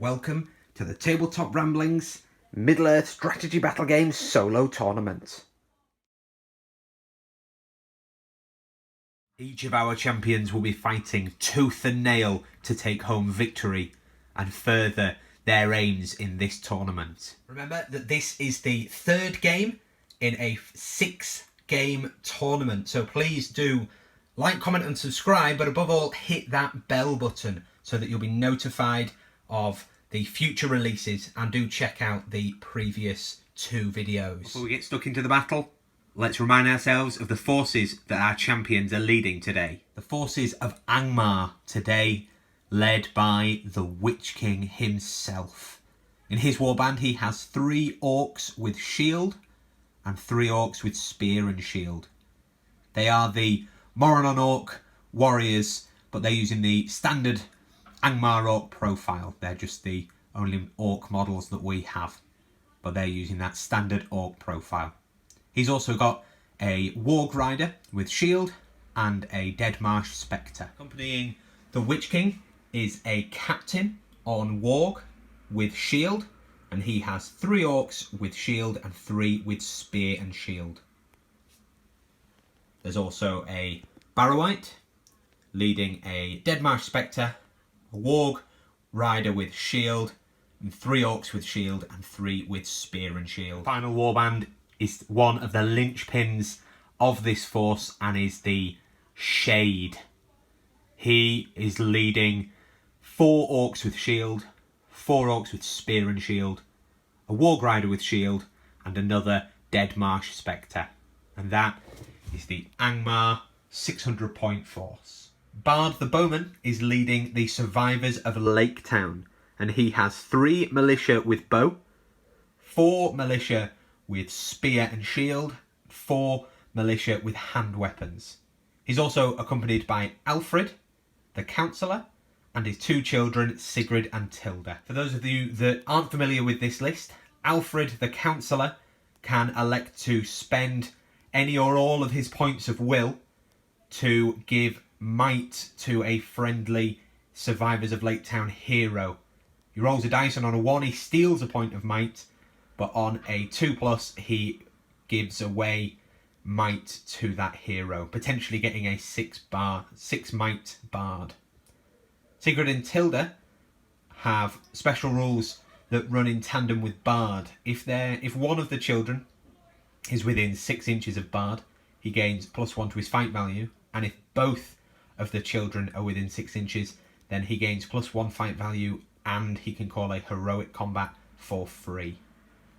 Welcome to the Tabletop Ramblings Middle-earth Strategy Battle Games Solo Tournament. Each of our champions will be fighting tooth and nail to take home victory and further their aims in this tournament. Remember that this is the third game in a 6-game tournament, so please do like, comment and subscribe, but above all hit that bell button so that you'll be notified of the future releases, and do check out the previous 2 videos. Before we get stuck into the battle, let's remind ourselves of the forces that our champions are leading today. The forces of Angmar today, led by the Witch King himself. In his warband he has 3 orcs with shield and 3 orcs with spear and shield. They are the Moranon orc warriors, but they're using the standard Angmar orc profile. They're just the only orc models that we have, but they're using that standard orc profile. He's also got a Warg Rider with shield and a Dead Marsh Spectre. Accompanying the Witch King is a captain on Warg with shield, and he has 3 orcs with shield and 3 with spear and shield. There's also a Barrowite leading a Dead Marsh Spectre, a Warg Rider with shield, and 3 orcs with shield and 3 with spear and shield. Final warband is one of the linchpins of this force and is the Shade. He is leading 4 orcs with shield, 4 orcs with spear and shield, a Warg Rider with shield, and another Dead Marsh Spectre. And that is the Angmar 600 point force. Bard the Bowman is leading the Survivors of Laketown, and he has 3 militia with bow, 4 militia with spear and shield, 4 militia with hand weapons. He's also accompanied by Alfred, the Counsellor, and his 2 children, Sigrid and Tilda. For those of you that aren't familiar with this list, Alfred the Counsellor can elect to spend any or all of his points of will to give might to a friendly Survivors of Laketown hero. He rolls a dice, and on a 1 he steals a point of might, but on a 2+ he gives away might to that hero, potentially getting a 6 might bard. Sigrid and Tilda have special rules that run in tandem with bard. If one of the children is within 6 inches of bard, he gains +1 to his fight value, and if both of the children are within 6 inches, then he gains +1 fight value, and he can call a heroic combat for free.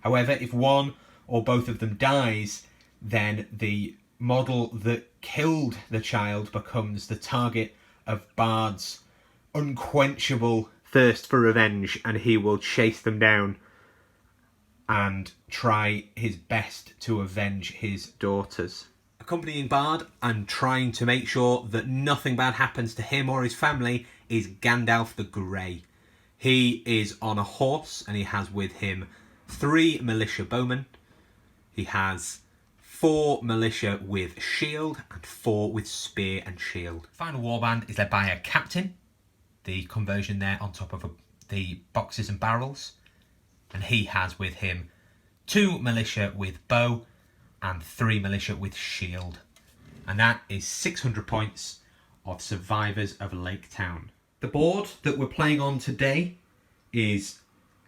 However, if one or both of them dies, then the model that killed the child becomes the target of Bard's unquenchable thirst for revenge, and he will chase them down and try his best to avenge his daughters. Accompanying Bard and trying to make sure that nothing bad happens to him or his family is Gandalf the Grey. He is on a horse, and he has with him 3 militia bowmen. He has 4 militia with shield and 4 with spear and shield. Final warband is led by a captain, the conversion there on top of the boxes and barrels, and he has with him 2 militia with bow and 3 militia with shield. And that is 600 points of Survivors of Laketown. The board that we're playing on today is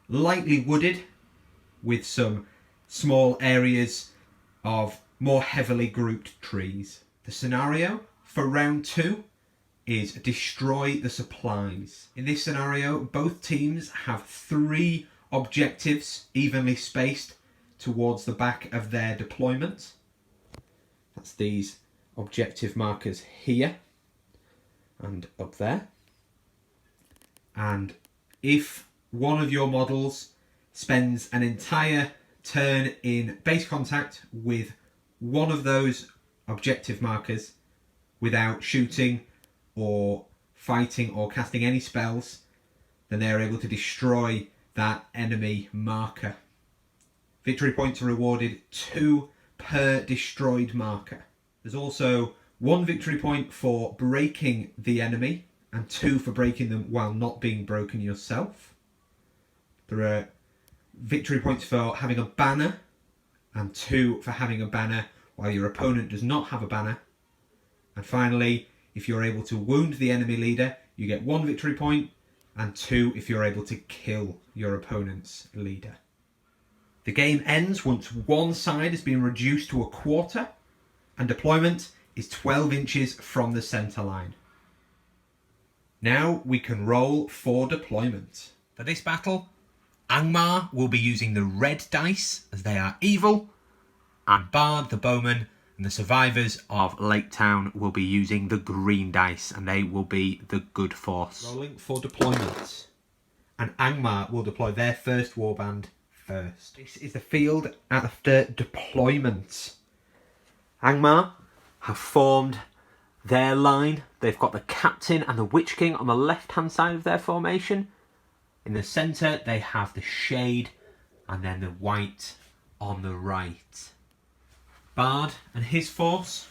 lightly wooded with some small areas of more heavily grouped trees. The scenario for round 2 is destroy the supplies. In this scenario, both teams have 3 objectives evenly spaced towards the back of their deployment. That's these objective markers here and up there. And if one of your models spends an entire turn in base contact with one of those objective markers without shooting or fighting or casting any spells, then they're able to destroy that enemy marker. Victory points are rewarded 2 per destroyed marker. There's also 1 victory point for breaking the enemy and 2 for breaking them while not being broken yourself. There are victory points for having a banner and 2 for having a banner while your opponent does not have a banner. And finally, if you're able to wound the enemy leader, you get 1 victory point, and 2 if you're able to kill your opponent's leader. The game ends once one side has been reduced to a quarter, and deployment is 12 inches from the centre line. Now we can roll for deployment. For this battle, Angmar will be using the red dice as they are evil, and Bard the bowman and the survivors of Laketown will be using the green dice and they will be the good force. Rolling for deployment. And Angmar will deploy their first warband first. This is the field after deployment. Angmar have formed their line. They've got the captain and the Witch King on the left hand side of their formation. In the centre they have the shade and then the white on the right. Bard and his force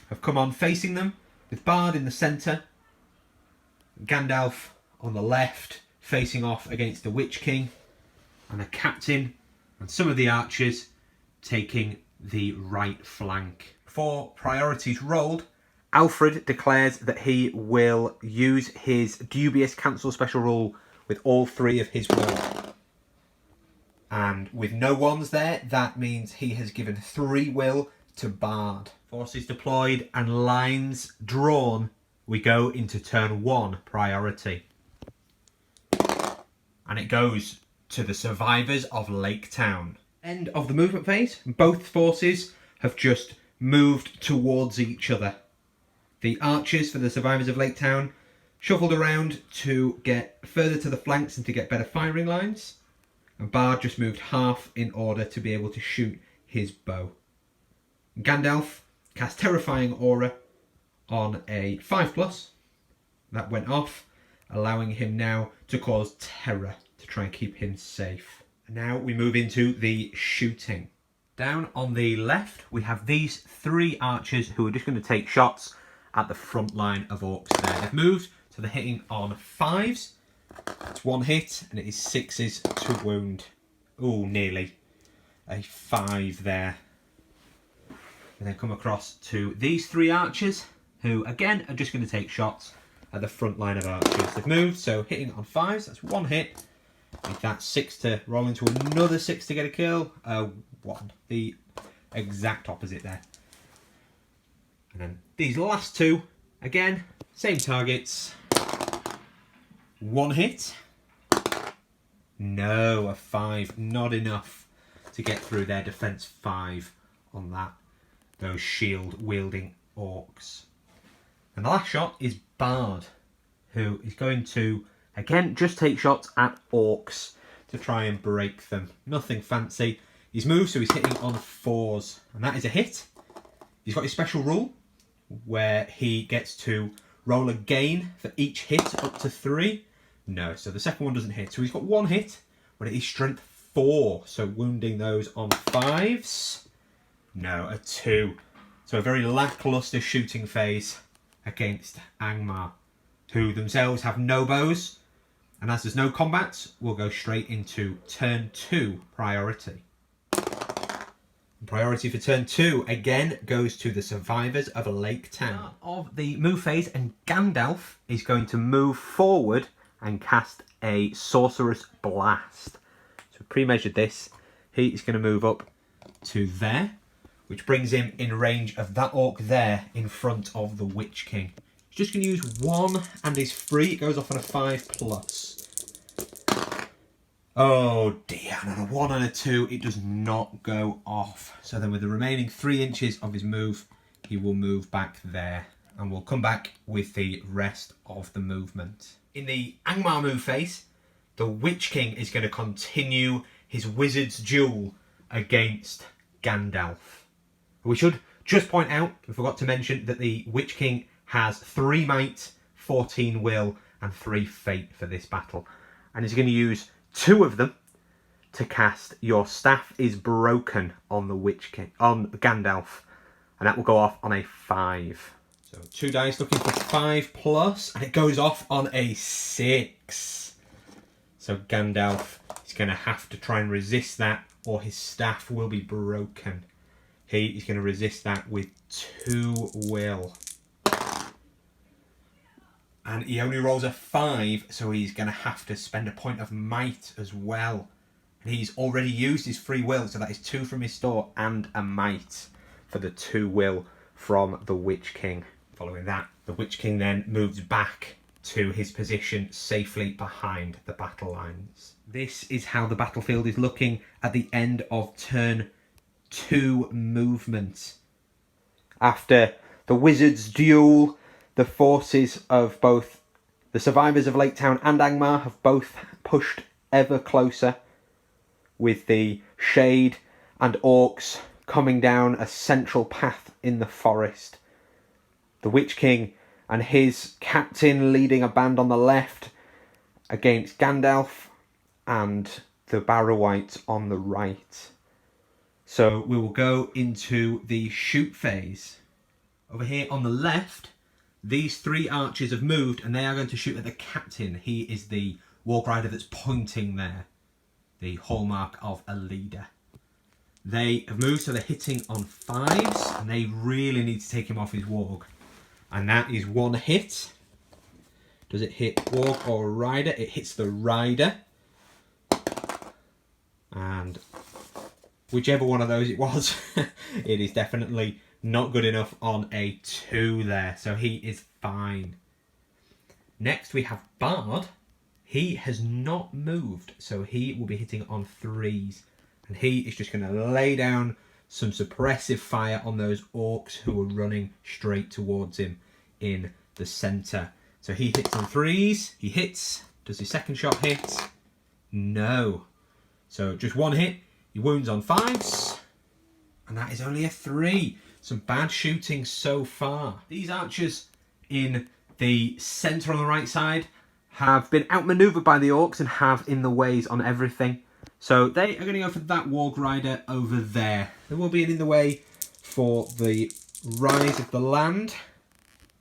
have come on facing them, with Bard in the centre, Gandalf on the left facing off against the Witch King, and the captain and some of the archers taking the right flank. For priorities rolled, Alfred declares that he will use his dubious cancel special rule with all 3 of his will. And with no ones there, that means he has given 3 will to Bard. Forces deployed and lines drawn. We go into turn 1 priority. And it goes to the survivors of Laketown. End of the movement phase. Both forces have just moved towards each other. The archers for the survivors of Laketown shuffled around to get further to the flanks and to get better firing lines. And Bard just moved half in order to be able to shoot his bow. Gandalf cast Terrifying Aura on a 5+. That went off, allowing him now to cause terror to try and keep him safe. And now we move into the shooting. Down on the left, we have these 3 archers who are just going to take shots at the front line of orcs there. They've moved, so they're hitting on 5s. It's 1 hit, and it is 6s to wound. Oh, nearly. A 5 there. And then come across to these 3 archers, who again are just going to take shots at the front line of archers. They've moved, so hitting on 5s, that's 1 hit. Make that 6 to roll into another 6 to get a kill. 1. The exact opposite there. And then these last 2, again, same targets. 1 hit. No, a 5. Not enough to get through their defense 5 on that. Those shield-wielding orcs. And the last shot is Bard, who is going to, again, just take shots at orcs to try and break them. Nothing fancy. He's moved, so he's hitting on 4s. And that is a hit. He's got his special rule, where he gets to roll again for each hit up to 3. No, so the second one doesn't hit. So he's got 1 hit, but it is strength 4. So wounding those on 5s. No, a 2. So a very lacklustre shooting phase against Angmar, who themselves have no bows. And as there's no combat, we'll go straight into turn 2 priority. Priority for turn 2 again goes to the survivors of Laketown. Of the move phase, and Gandalf is going to move forward and cast a Sorcerer's Blast. So pre-measured this, he is going to move up to there, which brings him in range of that orc there in front of the Witch King. He's just going to use 1 and is free. It goes off on a 5+. Oh dear, and on a 1 and a 2, it does not go off. So then with the remaining 3 inches of his move, he will move back there. And we'll come back with the rest of the movement. In the Angmar move phase, the Witch King is going to continue his wizard's duel against Gandalf. We should just point out, we forgot to mention, that the Witch King has 3 might, 14 will, and 3 fate for this battle. And he's going to use 2 of them to cast Your Staff is Broken on the Witch King, on Gandalf. And that will go off on a 5. So 2 dice looking for 5+, and it goes off on a 6. So Gandalf He's going to have to try and resist that, or his staff will be broken. He is going to resist that with 2 will. And he only rolls a 5, so he's going to have to spend a point of might as well. And he's already used his free will, so that is 2 from his store and a might for the 2 will from the Witch King. Following that, the Witch King then moves back to his position safely behind the battle lines. This is how the battlefield is looking at the end of turn 2 movement. After the Wizards' duel, the forces of both the Survivors of Laketown and Angmar have both pushed ever closer, with the Shade and Orcs coming down a central path in the forest. The Witch King and his captain leading a band on the left against Gandalf and the Barrow-wights on the right. So we will go into the shoot phase. Over here on the left, these 3 archers have moved and they are going to shoot at the captain. He is the Warg Rider that's pointing there, the hallmark of a leader. They have moved, so they're hitting on 5s, and they really need to take him off his Warg. And that is 1 hit. Does it hit Warg or Rider? It hits the Rider. And whichever one of those it was, it is definitely not good enough on a 2 there. So he is fine. Next we have Bard. He has not moved, so he will be hitting on 3s. And he is just going to lay down some suppressive fire on those orcs who are running straight towards him in the centre. So he hits on 3s. He hits. Does his second shot hit? No. So just 1 hit. He wounds on 5s. And that is only a 3. Some bad shooting so far. These archers in the centre on the right side have been outmanoeuvred by the orcs and have in the ways on everything. So they are going to go for that Warg Rider over there. There will be an in the way for the Rise of the Land.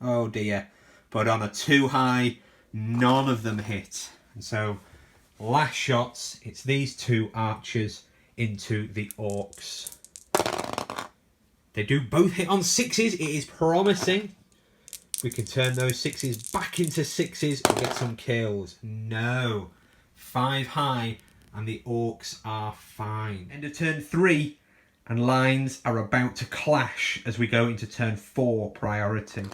Oh dear. But on a 2 high, none of them hit. And so last shots, it's these 2 archers into the orcs. They do both hit on 6s. It is promising. We can turn those 6s back into 6s and get some kills. No. 5 high and the orcs are fine. End of turn 3 and lines are about to clash as we go into turn 4 priority.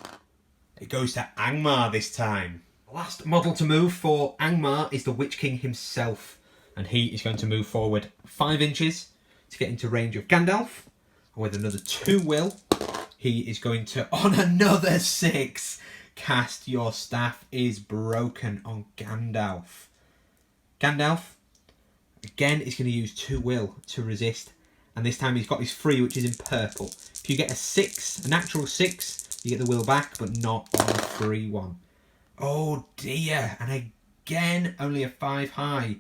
It goes to Angmar this time. The last model to move for Angmar is the Witch King himself. And he is going to move forward 5 inches to get into range of Gandalf. And with another 2 will, he is going to, on another 6, cast Your Staff is Broken on Gandalf. Gandalf, again, is going to use 2 will to resist. And this time he's got his free, which is in purple. If you get a 6, a natural 6, you get the will back, but not on a free one. Oh dear, and again, only a 5 high.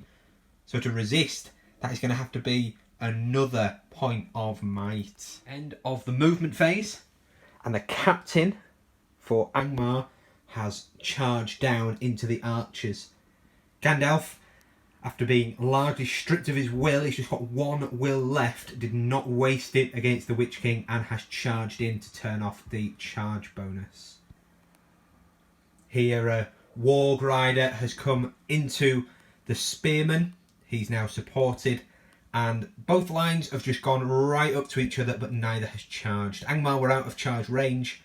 So to resist, that is going to have to be another point of might. End of the movement phase. And the captain for Angmar has charged down into the archers. Gandalf, after being largely stripped of his will, he's just got 1 will left, did not waste it against the Witch King and has charged in to turn off the charge bonus. Here a Warg Rider has come into the Spearman. He's now supported and both lines have just gone right up to each other, but neither has charged. Angmar were out of charge range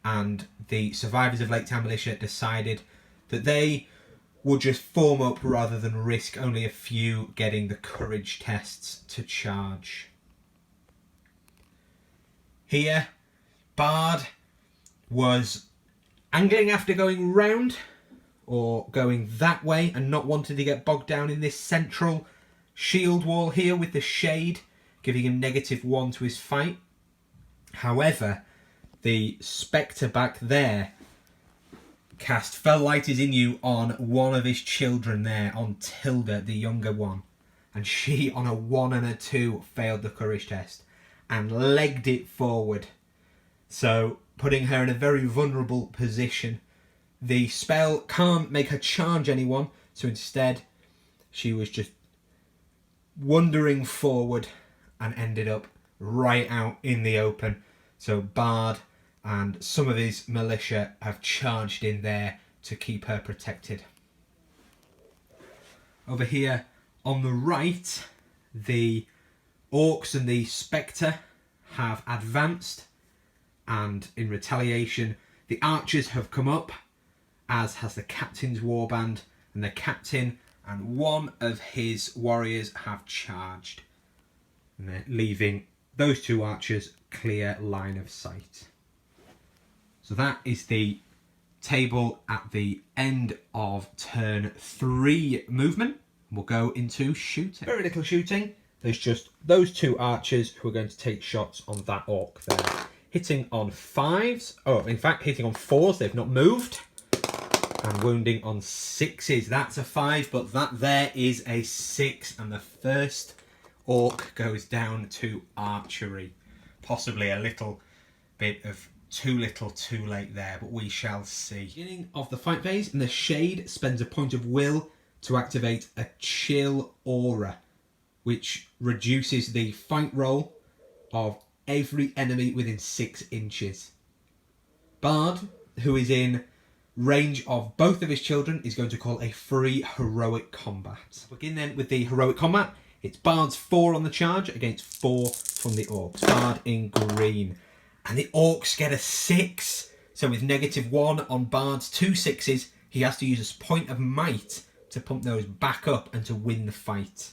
and the Survivors of Laketown Militia decided that they would just form up rather than risk only a few getting the courage tests to charge. Here, Bard was angling after going round or going that way and not wanting to get bogged down in this central shield wall here with the Shade, giving him -1 to his fight. However, the Spectre back there cast Fell Light is in You on one of his children there, on Tilda, the younger one. And she, on a 1 and a 2, failed the courage test and legged it forward. So, putting her in a very vulnerable position. The spell can't make her charge anyone, so instead she was just wandering forward and ended up right out in the open. So Bard and some of his militia have charged in there to keep her protected. Over here on the right, the Orcs and the Spectre have advanced, and in retaliation the archers have come up, as has the captain's warband, and the captain and one of his warriors have charged, and they're leaving those two archers clear line of sight. So that is the table at the end of turn 3 movement. We'll go into shooting. Very little shooting. There's just those two archers who are going to take shots on that orc there. Hitting on 5s. Oh, in fact, hitting on 4s. They've not moved. And wounding on 6s. That's a 5, but that there is a 6. And the first orc goes down to archery. Possibly a little bit of too little too late there, but we shall see. Beginning of the fight phase, and the Shade spends a point of will to activate a chill aura, which reduces the fight roll of every enemy within 6 inches. Bard, who is in range of both of his children, is going to call a free heroic combat. Begin then with the heroic combat. It's Bard's 4 on the charge against 4 from the Orcs. Bard in green. And the Orcs get a 6. So with -1 on Bard's 2 6s, he has to use a point of might to pump those back up and to win the fight.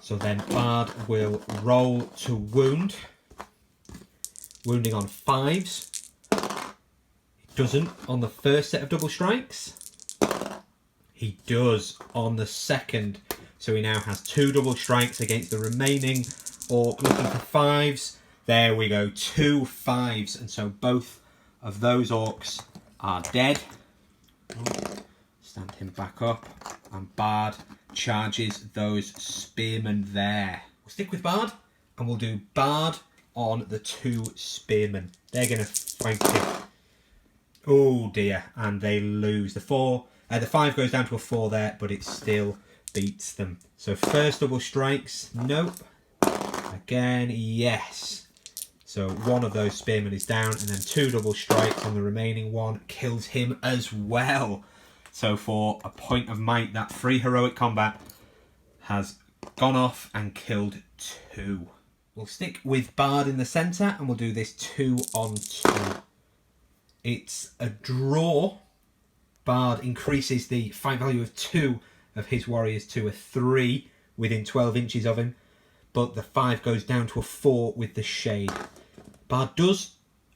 So then Bard will roll to wound. Wounding on 5s. He doesn't on the first set of double strikes. He does on the second. So he now has 2 double strikes against the remaining Orc looking for 5s. There we go, 2 5s. And so both of those Orcs are dead. Stand him back up. And Bard charges those spearmen there. We'll stick with Bard and we'll do Bard on the 2 spearmen. They're going to fight him. Oh dear, and they lose. The 5 goes down to a 4 there, but it still beats them. So first double strikes, nope. Again, yes. So one of those spearmen is down, and then 2 double strikes on the remaining one kills him as well. So for a point of might, that free heroic combat has gone off and killed 2. We'll stick with Bard in the centre, and we'll do this 2 on 2. It's a draw. Bard increases the fight value of 2 of his warriors to a 3 within 12 inches of him, but the 5 goes down to a 4 with the Shade. Bard does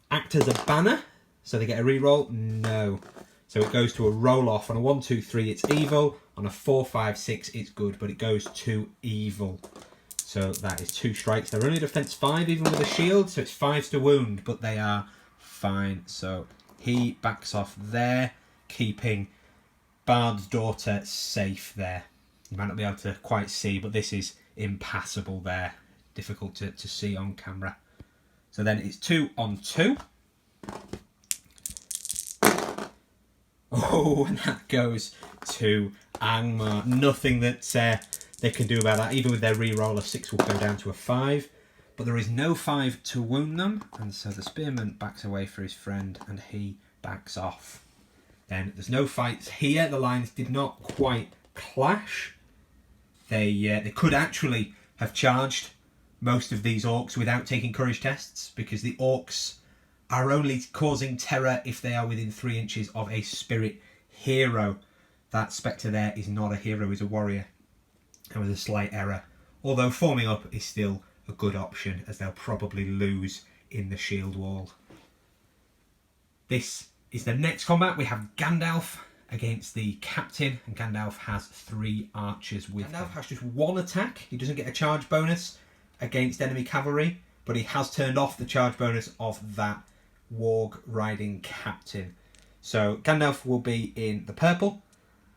act as a banner, so they get a reroll. No. So it goes to a roll off. On a 1, 2, 3, it's evil. On a 4, 5, 6, it's good, but it goes to evil. So that is 2 strikes. They're only defense 5, even with a shield, so it's 5s to wound, but they are fine. So he backs off there, keeping Bard's daughter safe there. You might not be able to quite see, but this is impassable there. Difficult to see on camera. So then it's 2 on 2. Oh, and that goes to Angmar. Nothing that they can do about that. Even with their reroll, a 6 will go down to a 5. But there is no 5 to wound them. And so the spearman backs away for his friend and he backs off. Then there's no fights here. The lines did not quite clash. They could actually have charged most of these Orcs without taking courage tests, because the Orcs are only causing terror if they are within 3 inches of a spirit hero. That Spectre there is not a hero, he's a warrior. That was a slight error. Although forming up is still a good option, as they'll probably lose in the shield wall. This is the next combat. We have Gandalf against the captain, and Gandalf has 3 archers with him. Gandalf has just 1 attack. He doesn't get a charge bonus against enemy cavalry, but he has turned off the charge bonus of that warg riding captain. So Gandalf will be in the purple,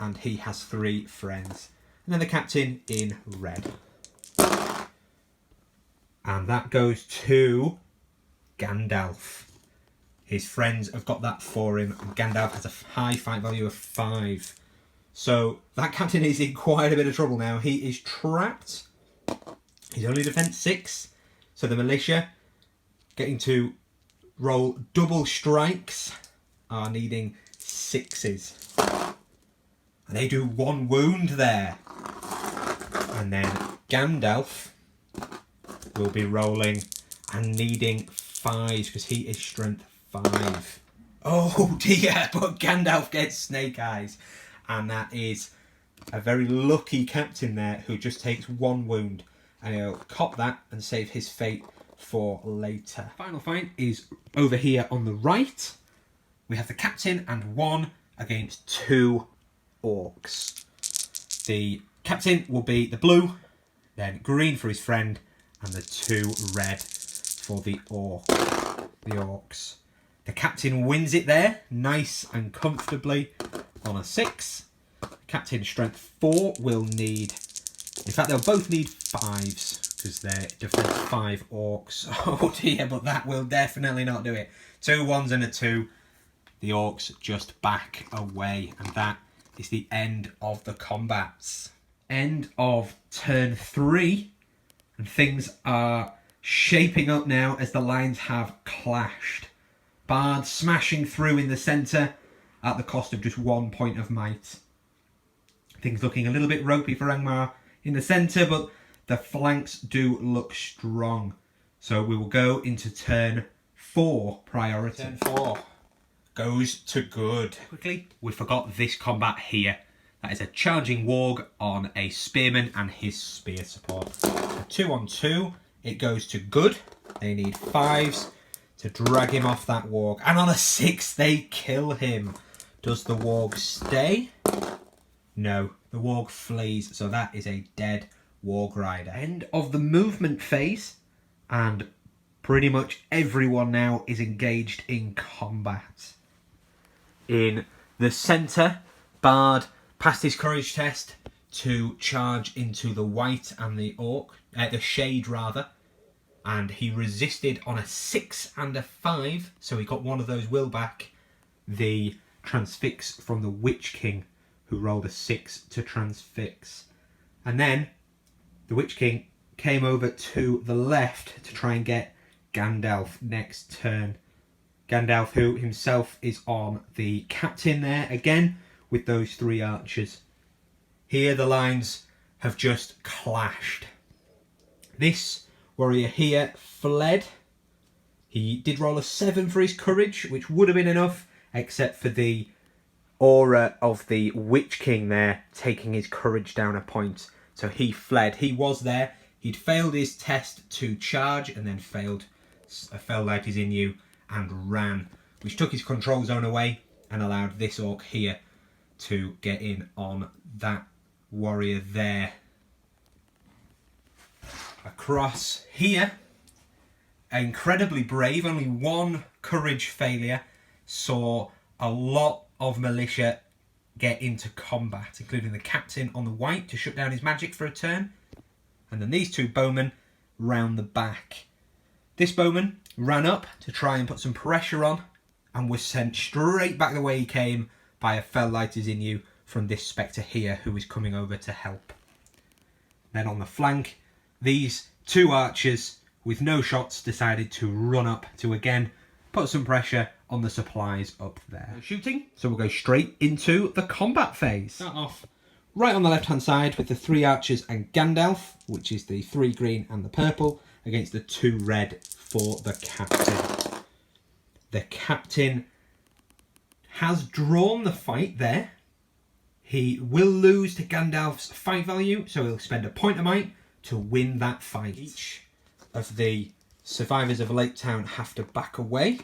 and he has 3 friends. And then the captain in red. And that goes to Gandalf. His friends have got that for him. And Gandalf has a high fight value of 5. So that captain is in quite a bit of trouble now. He is trapped. He's only defense 6. So the militia, getting to roll double strikes, are needing 6s. And they do 1 wound there. And then Gandalf will be rolling and needing 5s because he is strength 5. Oh dear, but Gandalf gets snake eyes. And that is a very lucky captain there who just takes 1 wound. And he'll cop that and save his fate for later. Final fight is over here on the right. We have the captain and 1 against 2 orcs. The captain will be the blue, then green for his friend, and the 2 red for the orcs. The captain wins it there, nice and comfortably on a 6. Captain strength 4 will need, in fact they'll both need 5s because they're defense 5 orcs. Oh dear, but that will definitely not do it. 2 1s and a 2. The orcs just back away, and that is the end of the combats. End of turn 3, and things are shaping up now as the lines have clashed. Bard smashing through in the centre at the cost of just 1 point of might. Things looking a little bit ropey for Angmar in the centre, but the flanks do look strong. So we will go into turn 4 priority. Turn 4 goes to good. Quickly, we forgot this combat here. That is a charging warg on a spearman and his spear support. So 2 on 2, it goes to good. They need 5s to drag him off that warg. And on a 6, they kill him. Does the warg stay? No, the warg flees. So that is a dead warg rider. End of the movement phase. And pretty much everyone now is engaged in combat. In the centre, Bard passed his courage test to charge into the white and the orc, the shade rather, and he resisted on a 6 and a 5, so he got one of those will back, the transfix from the Witch King, who rolled a 6 to transfix. And then the Witch King came over to the left to try and get Gandalf next turn. Gandalf, who himself is on the captain there again with those 3 archers. Here the lines have just clashed. This warrior here fled. He did roll a 7 for his courage, which would have been enough, except for the aura of the Witch King there taking his courage down a point. So he fled. He was there. He'd failed his test to charge and then failed like his Inu and ran, which took his control zone away and allowed this orc here to get in on that warrior there. Across here, incredibly brave, only 1 courage failure, saw a lot of militia get into combat, including the captain on the white to shut down his magic for a turn, and then these 2 bowmen round the back. This bowman ran up to try and put some pressure on and was sent straight back the way he came by a Felllighters Inu from this spectre here who is coming over to help. Then on the flank, these 2 archers with no shots decided to run up to again put some pressure on the supplies up there. No shooting, so we'll go straight into the combat phase. Start off right on the left hand side with the 3 archers and Gandalf, which is the 3 green and the purple, against the 2 red for the captain. The captain has drawn the fight there. He will lose to Gandalf's fight value, so he'll spend a point of might to win that fight. Each of the survivors of Laketown have to back away.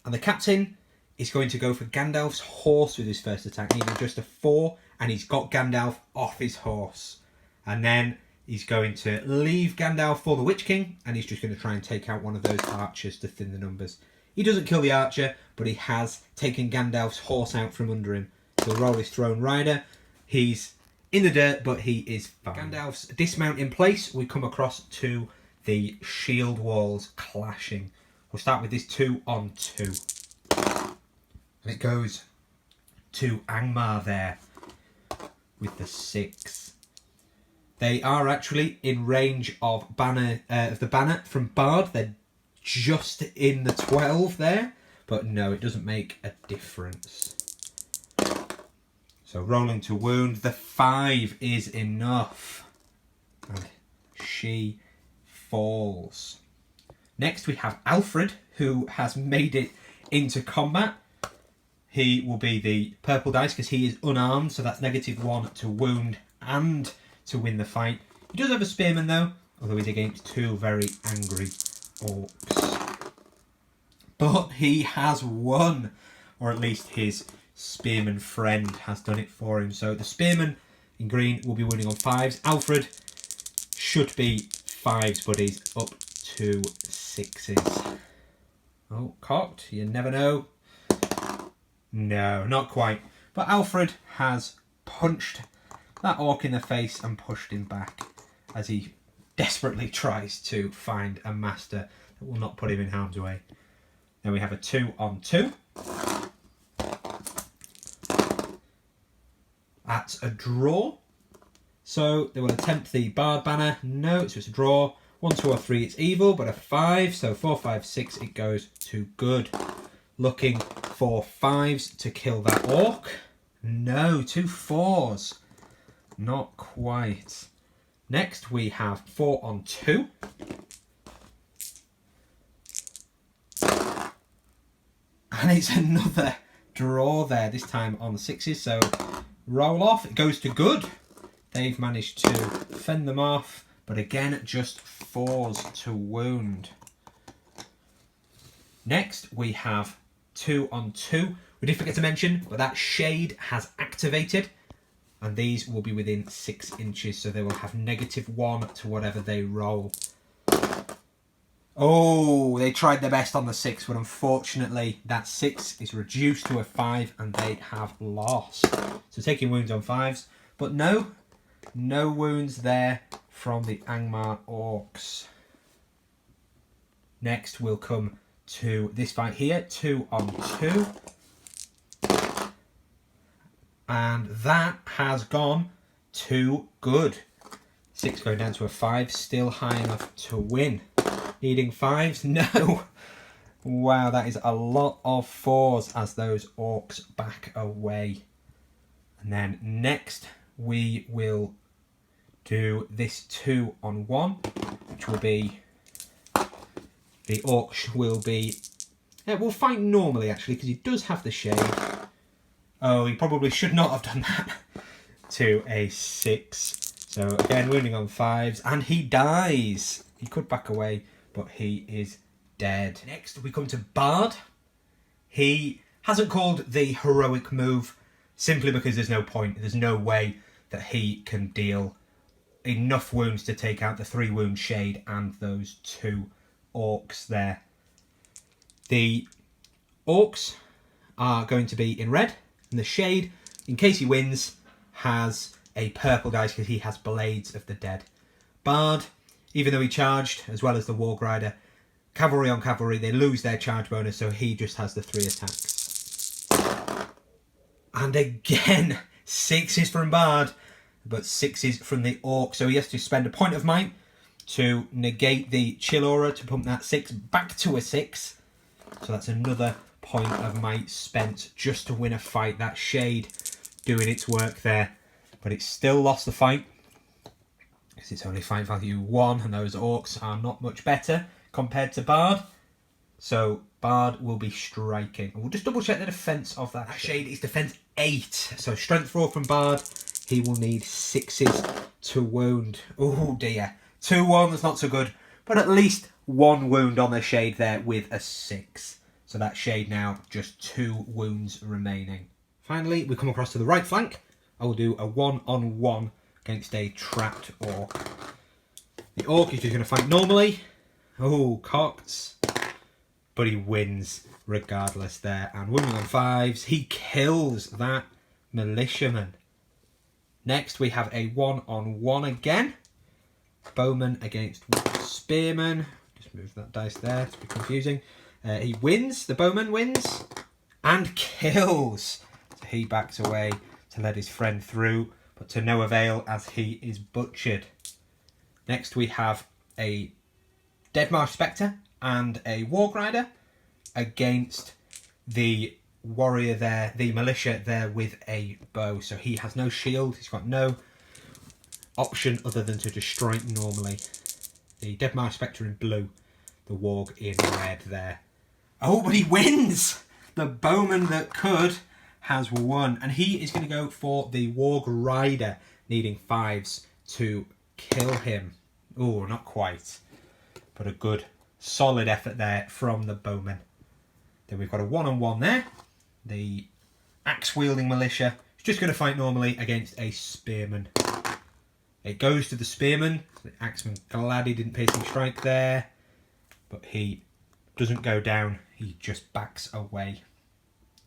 And the captain is going to go for Gandalf's horse with his first attack, needing just a 4, and he's got Gandalf off his horse. And then he's going to leave Gandalf for the Witch King, and he's just going to try and take out one of those archers to thin the numbers. He doesn't kill the archer, but he has taken Gandalf's horse out from under him. He'll roll his thrown rider. He's in the dirt, but he is fine. Gandalf's dismount in place. We come across to the shield walls clashing. We'll start with this 2 on 2. And it goes to Angmar there. with the 6. They are actually in range of the banner from Bard. They're just in the 12 there, but no, it doesn't make a difference. So rolling to wound, the 5 is enough. And she falls. Next we have Alfred, who has made it into combat. He will be the purple dice because he is unarmed, so that's -1 to wound and to win the fight. He does have a spearman though, although he's against 2 very angry orcs. But he has won, or at least his spearman friend has done it for him. So the spearman in green will be winning on 5s. Alfred should be 5s, buddies, up to 6s. Oh, cocked, you never know. No, not quite. But Alfred has punched that orc in the face and pushed him back as he desperately tries to find a master that will not put him in harm's way. Then we have a 2-on-2. At a draw. So they will attempt the Bard banner. No, it's just a draw. 1, 2 or 3 it's evil, but a 5. So 4, 5, 6 it goes to good. Looking for 5s to kill that orc. No, 2 4s. Not quite. Next we have 4-on-2. And it's another draw there, this time on 6s. So roll off, it goes to good. They've managed to fend them off, but again, just 4s to wound. Next, we have 2-on-2. We did forget to mention, but that shade has activated, and these will be within 6 inches, so they will have -1 to whatever they roll. Oh, they tried their best on the 6, but unfortunately, that 6 is reduced to a 5, and they have lost. So taking wounds on 5s, but no wounds there from the Angmar orcs. Next, we'll come to this fight here, 2-on-2. And that has gone to good. 6 going down to a 5, still high enough to win. Needing 5s? No. Wow, that is a lot of 4s as those orcs back away. And then next we will do this 2-on-1, which will be, the orc will be, we'll fight normally actually, because he does have the shade. Oh, he probably should not have done that. To a 6. So again, wounding on 5s, and he dies. He could back away, but he is dead. Next, we come to Bard. He hasn't called the heroic move simply because there's no point. There's no way that he can deal enough wounds to take out the 3-wound shade and those 2 orcs there. The orcs are going to be in red, and the shade, in case he wins, has a purple dice because he has Blades of the Dead. Bard, even though he charged, as well as the Warg Rider, cavalry on cavalry, they lose their charge bonus, so he just has the 3 attacks. And again, 6s from Bard, but 6s from the Orc, so he has to spend a point of might to negate the Chill Aura to pump that 6 back to a 6. So that's another point of might spent just to win a fight. That shade doing its work there, but it still lost the fight because it's only fight value 1, and those orcs are not much better compared to Bard. So Bard will be striking. And we'll just double check the defense of that shade. Is defense 8, so strength 4 from Bard. He will need 6s to wound. Oh dear, 2 1s, not so good, but at least 1 wound on the shade there with a 6. So that shade now just 2 wounds remaining. Finally, we come across to the right flank. I will do a 1-on-1 against a trapped orc. The orc is just going to fight normally. Oh, cocked. But he wins regardless there. And wounding on 5s, he kills that militiaman. Next, we have a 1-on-1 again. Bowman against spearman. Just move that dice there, it's a bit confusing. He wins, the bowman wins, and kills. So he backs away to let his friend through, but to no avail as he is butchered. Next we have a Deadmarsh Spectre and a Warg Rider against the warrior there, the militia there with a bow. So he has no shield, he's got no option other than to just strike normally. The Deadmarsh Spectre in blue, the Warg in red there. Oh, but he wins! The bowman that could has won, and he is going to go for the Warg Rider, needing 5s to kill him. Oh, not quite, but a good solid effort there from the bowman. Then we've got a one-on-one there. The axe-wielding militia is just going to fight normally against a spearman. It goes to the spearman. The axeman glad he didn't piercing strike there, but he doesn't go down. He just backs away.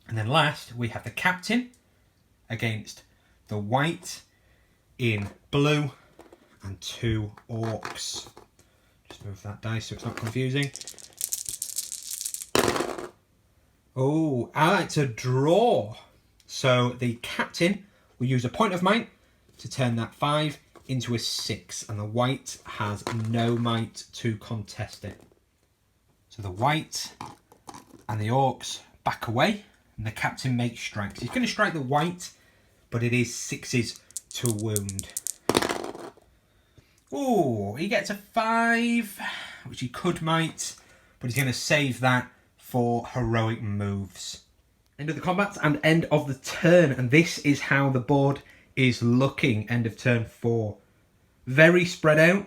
And then last we have the captain against the white in blue and 2 orcs. Just move that dice so it's not confusing. Oh, it's a draw. So the captain will use a point of might to turn that 5 into a 6, and the white has no might to contest it. So the white and the orcs back away, and the captain makes strikes. He's going to strike the white, but it is 6s to wound. Oh, he gets a 5, which he could might, but he's going to save that for heroic moves. End of the combat and end of the turn, and this is how the board is looking. End of turn 4. Very spread out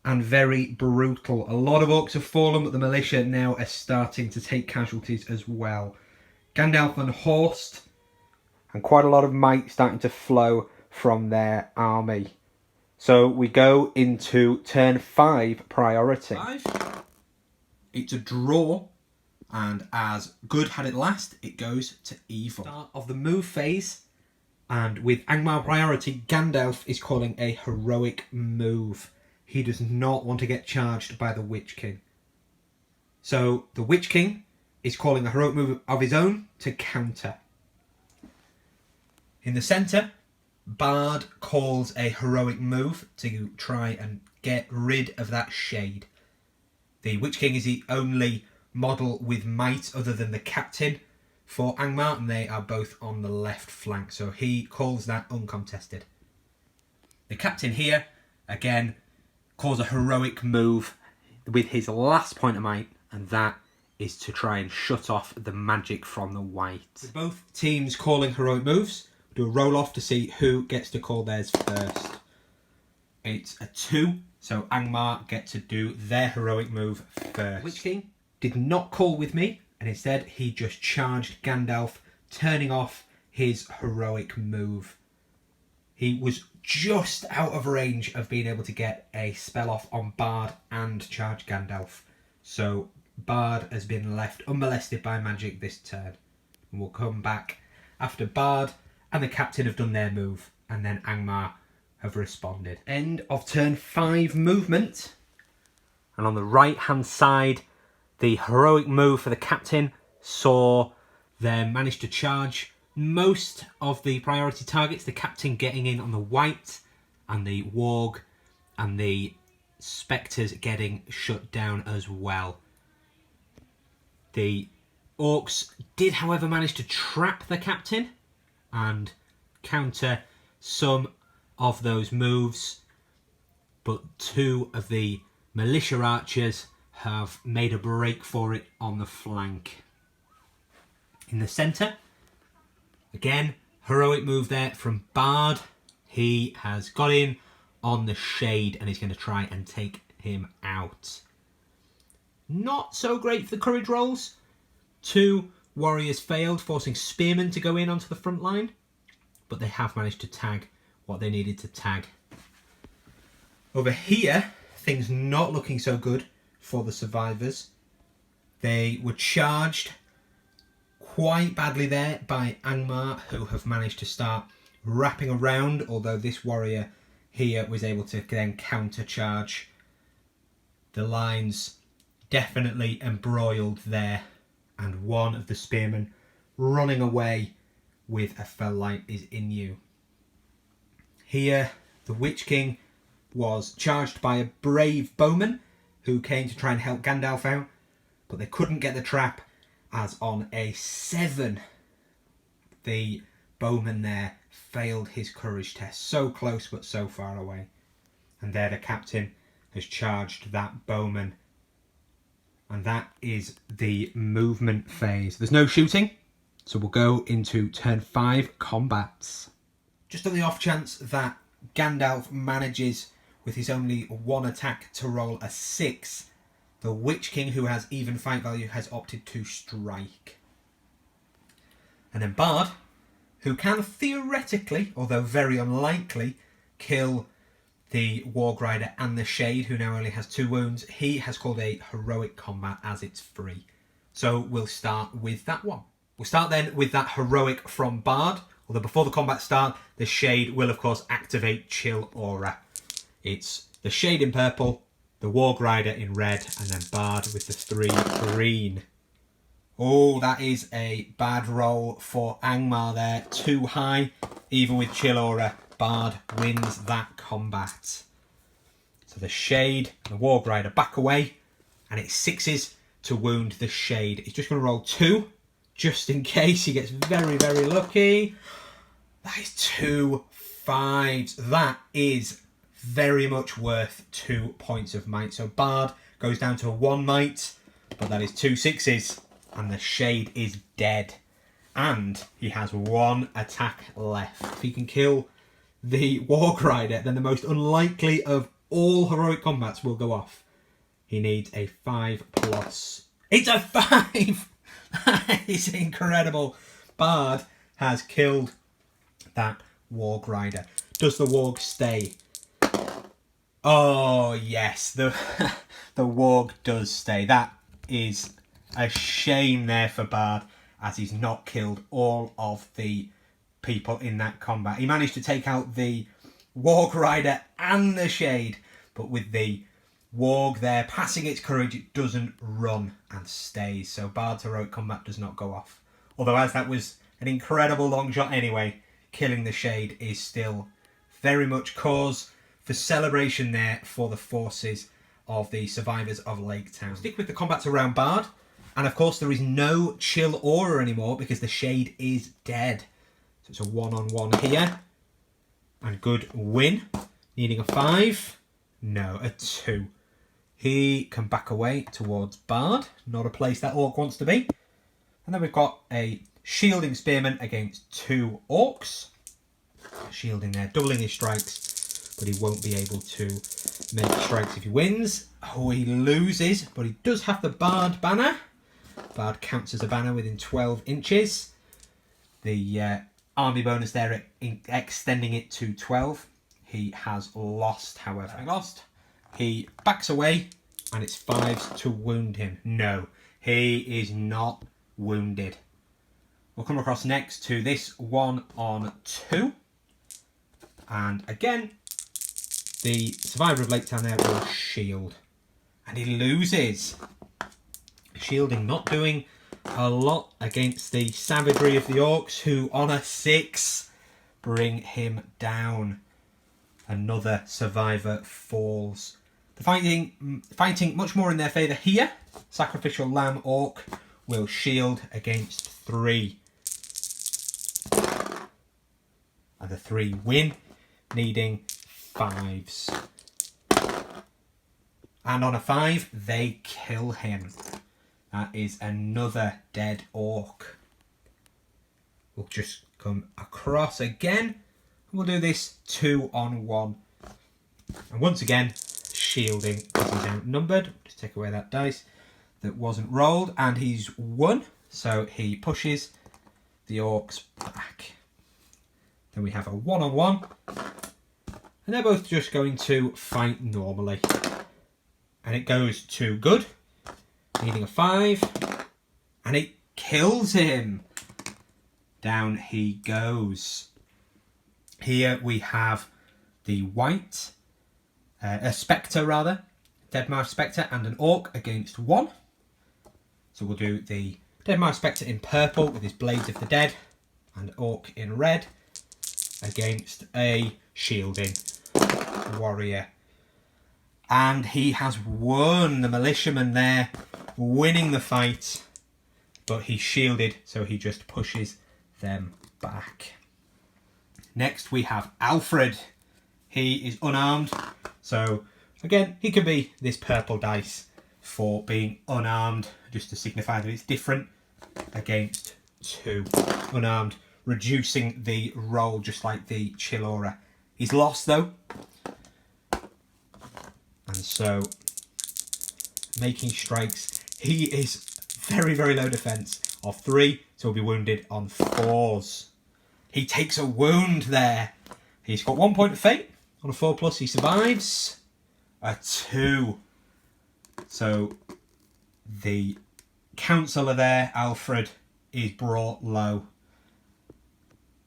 and very brutal. A lot of orcs have fallen, but the militia now are starting to take casualties as well. Gandalf unhorsed, and quite a lot of might starting to flow from their army. So we go into turn 5 priority. 5. It's a draw, and as good had it last, it goes to evil. Start of the move phase, and with Angmar priority, Gandalf is calling a heroic move. He does not want to get charged by the Witch King. So the Witch King is calling a heroic move of his own to counter. In the centre, Bard calls a heroic move to try and get rid of that shade. The Witch King is the only model with might other than the captain for Angmar, and they are both on the left flank, so he calls that uncontested. The captain here, again, calls a heroic move with his last point of might, and that is to try and shut off the magic from the white. With both teams calling heroic moves, we'll do a roll off to see who gets to call theirs first. It's a 2, so Angmar get to do their heroic move first. Witch King did not call with me, and instead he just charged Gandalf, turning off his heroic move. He was just out of range of being able to get a spell off on Bard and charge Gandalf. So Bard has been left unmolested by magic this turn. And we'll come back after Bard and the captain have done their move, and then Angmar have responded. End of turn 5 movement. And on the right hand side, the heroic move for the captain saw them manage to charge most of the priority targets. The captain getting in on the white, and the warg and the spectres getting shut down as well. The orcs did, however, manage to trap the captain and counter some of those moves, but 2 of the militia archers have made a break for it on the flank. In the centre, again, heroic move there from Bard. He has got in on the shade and he's going to try and take him out. Not so great for the courage rolls. 2 warriors failed, forcing spearmen to go in onto the front line, but they have managed to tag what they needed to tag. Over here, things not looking so good for the survivors. They were charged quite badly there by Angmar, who have managed to start wrapping around, although this warrior here was able to then counter charge. The lines definitely embroiled there, and one of the spearmen running away with a fell light is in you. Here, the Witch King was charged by a brave bowman who came to try and help Gandalf out, but they couldn't get the trap, as on a 7, the bowman there failed his courage test. So close but so far away. And there the captain has charged that bowman. And that is the movement phase. There's no shooting, so we'll go into turn 5 combats. Just on the off chance that Gandalf manages with his only 1 attack to roll a 6, the Witch King, who has even fight value, has opted to strike. And then Bard, who can theoretically, although very unlikely, kill the Warg Rider and the Shade, who now only has 2 wounds, he has called a heroic combat as it's free. So we'll start with that one. We'll start then with that heroic from Bard, although before the combat start, the Shade will of course activate Chill Aura. It's the Shade in purple, the Warg Rider in red, and then Bard with the 3 green. Oh, that is a bad roll for Angmar there. Too high. Even with Chill Aura, Bard wins that combat. So the Shade and the Warg Rider back away, and it's 6s to wound the Shade. He's just going to roll 2, just in case he gets very, very lucky. That is 2 5s. That is very much worth 2 points of might. So Bard goes down to 1 might, but that is 2 6s, and the Shade is dead. And he has 1 attack left. If he can kill the Warg Rider, then the most unlikely of all heroic combats will go off. He needs a 5+. It's a 5! That is incredible. Bard has killed that Warg Rider. Does the Warg stay? Oh yes, the Warg does stay. That is a shame there for Bard, as he's not killed all of the people in that combat. He managed to take out the Warg Rider and the Shade, but with the Warg there passing its courage, it doesn't run and stays. So Bard's heroic combat does not go off. Although, as that was an incredible long shot anyway, killing the Shade is still very much cause for celebration there for the forces of the Survivors of Laketown. Stick with the combats around Bard, and of course there is no Chill Aura anymore because the Shade is dead. So it's a 1-on-1 here, and good win. Needing a 5, no, a 2. He can back away towards Bard, not a place that Orc wants to be. And then we've got a Shielding Spearman against 2 Orcs. Shielding there, doubling his strikes, but he won't be able to make strikes if he wins. Oh, he loses, but he does have the Bard banner. Bard counts as a banner within 12 inches. The army bonus there, extending it to 12. He has lost, however. He backs away, and it's 5s to wound him. No, he is not wounded. We'll come across next to this 1-on-2. And again, the Survivor of Laketown there will shield. And he loses. Shielding not doing a lot against the savagery of the Orcs, who on a 6 bring him down. Another survivor falls. The fighting much more in their favour here. Sacrificial Lamb Orc will shield against 3. And the 3 win, needing 5s. And on a 5, they kill him. That is another dead Orc. We'll just come across again. We'll do this 2-on-1. And once again, shielding because he's outnumbered. Just take away that dice that wasn't rolled, and he's won. So he pushes the Orcs back. Then we have a 1-on-1. And they're both just going to fight normally. And it goes to good. Needing a 5. And it kills him. Down he goes. Here we have the white, a Spectre rather, Deadmarsh Spectre and an Orc against 1. So we'll do the Deadmarsh Spectre in purple with his Blades of the Dead and Orc in red against a shielding warrior. And he has won. The militiaman there winning the fight. But he's shielded, so he just pushes them back. Next we have Alfred. He is unarmed. So again, he could be this purple dice for being unarmed, just to signify that it's different against 2 unarmed, reducing the roll just like the chill aura. He's lost though, and so making strikes. He is very, very low defense of 3, so he'll be wounded on 4s. He takes a wound there. He's got 1 point of fate. On a 4+, he survives. A 2. So the counsellor there, Alfred, is brought low.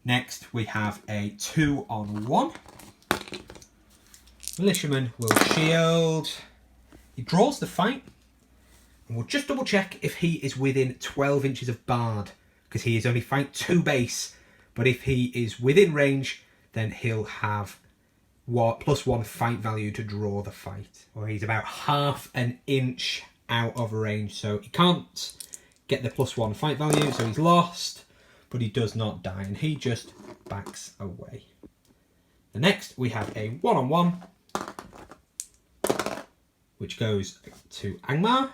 Next we have a 2-on-1. Militiaman will shield. He draws the fight. And we'll just double check if he is within 12 inches of Bard, because he is only fight 2 base. But if he is within range, then he'll have +1 fight value to draw the fight. Or he's about half an inch out of range, so he can't get the +1 fight value, so he's lost, but he does not die, and he just backs away. The next we have a 1-on-1, which goes to Angmar,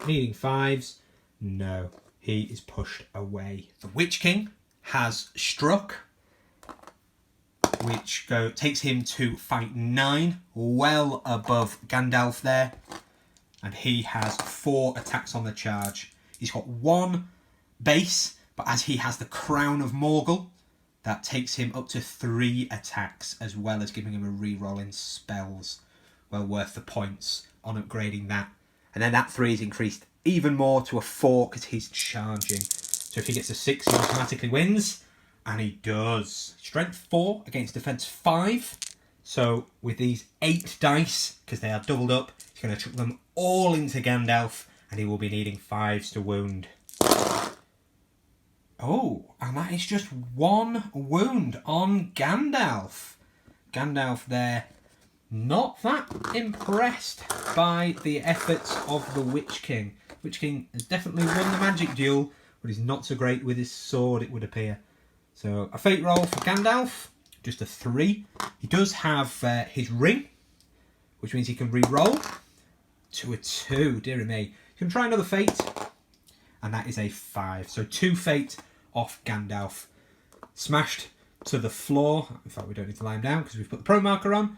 needing 5s. No, he is pushed away. The Witch King has struck, which takes him to fight 9, well above Gandalf there. And he has 4 attacks on the charge. He's got 1 base, but as he has the Crown of Morgul, that takes him up to 3 attacks, as well as giving him a reroll in spells. Well worth the points on upgrading that. And then that 3 is increased even more to a 4 because he's charging. So if he gets a 6, he automatically wins. And he does. Strength 4 against defense 5. So with these 8 dice, because they are doubled up, he's going to chuck them all into Gandalf, and he will be needing 5s to wound. Oh, and that is just 1 wound on Gandalf. Gandalf there, not that impressed by the efforts of the Witch King. Witch King has definitely won the magic duel, but he's not so great with his sword, it would appear. So a fate roll for Gandalf, just a 3. He does have his ring, which means he can re-roll to a 2. Dear me. You can try another fate, and that is a 5. So 2 fate off Gandalf. Smashed to the floor. In fact, we don't need to lie him down because we've put the pro marker on,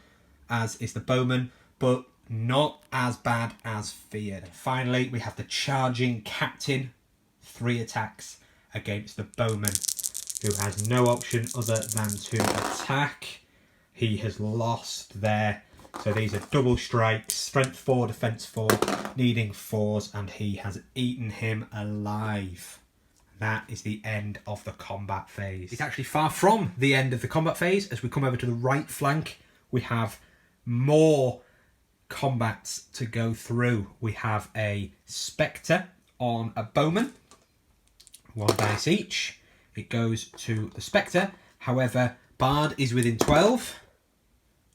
as is the bowman, but not as bad as feared. Finally, we have the charging captain. 3 attacks against the bowman, who has no option other than to attack. He has lost there. So these are double strikes. Strength 4, defense 4, needing 4s, and he has eaten him alive. That is the end of the combat phase. It's actually far from the end of the combat phase. As we come over to the right flank, we have more combats to go through. We have a Spectre on a bowman. 1 dice each. It goes to the Spectre. However, Bard is within 12.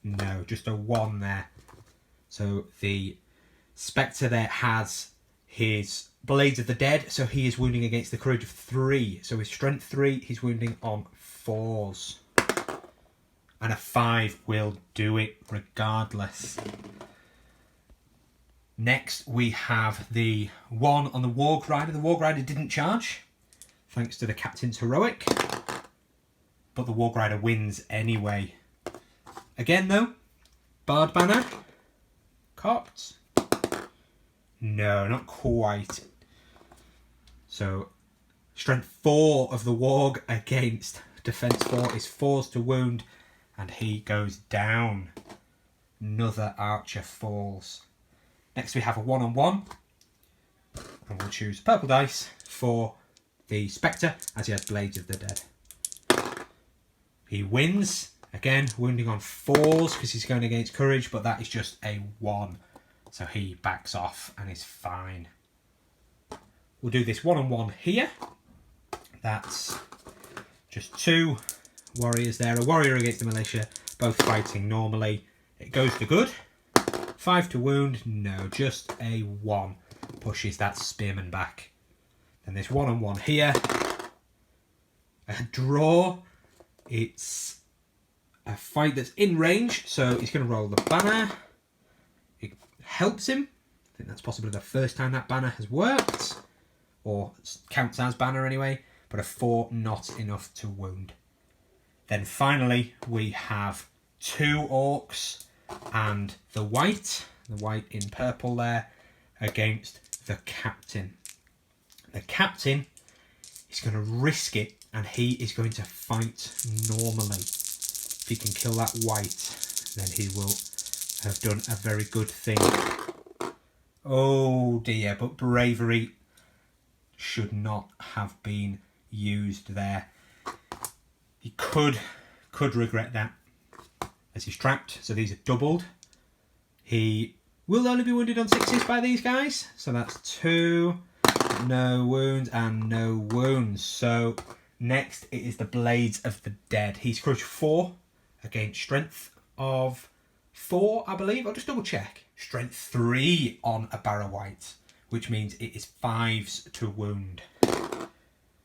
No, just a 1 there. So the Spectre there has his Blades of the Dead, so he is wounding against the Courage of 3. So with Strength 3, he's wounding on 4s. And a 5 will do it regardless. Next, we have the 1 on the Warg Rider. The Warg Rider didn't charge, thanks to the Captain's Heroic. But the Warg Rider wins anyway. Again though, Bard Banner. Cocked. No, not quite. So, Strength 4 of the Warg against Defense 4 is 4s to wound, and he goes down. Another archer falls. Next we have a 1-on-1, and we'll choose purple dice for the Spectre, as he has Blades of the Dead. He wins, again wounding on 4s because he's going against Courage, but that is just a 1. So he backs off and is fine. We'll do this 1-on-1 here. That's just 2 warriors there. A warrior against the militia, both fighting normally. It goes to good. 5 to wound, no, just a 1 pushes that spearman back. Then there's 1-on-1 here. A draw. It's a fight that's in range, so he's going to roll the banner. It helps him. I think that's possibly the first time that banner has worked, or counts as banner anyway, but a 4 not enough to wound. Then finally we have 2 orcs and the white in purple there, against the captain. The captain is going to risk it, and he is going to fight normally. If he can kill that white, then he will have done a very good thing. Oh dear, but bravery should not have been used there. He could regret that, as he's trapped, so these are doubled. He will only be wounded on 6s by these guys, so that's 2, no wounds and no wounds. So next it is the Blades of the Dead. He's courage 4 against strength of 4, I believe. I'll just double check. Strength 3 on a Barrow White, which means it is 5s to wound.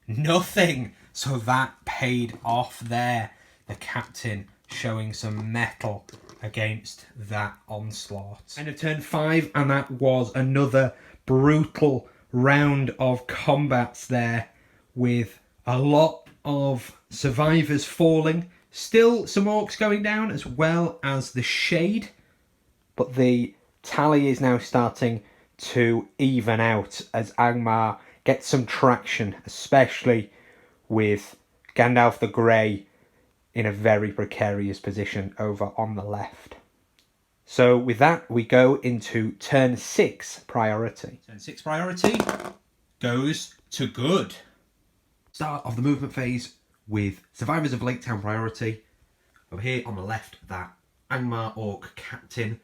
Nothing. So that paid off there. The captain showing some mettle against that onslaught. End of turn 5, and that was another brutal round of combats there, with a lot of survivors falling. Still some orcs going down, as well as the shade, but the tally is now starting to even out as Angmar gets some traction, especially with Gandalf the Grey in a very precarious position over on the left. So with that, we go into turn 6 priority. Turn 6 priority goes to good. Start of the movement phase with Survivors of Laketown priority. Over here on the left, that Angmar Orc captain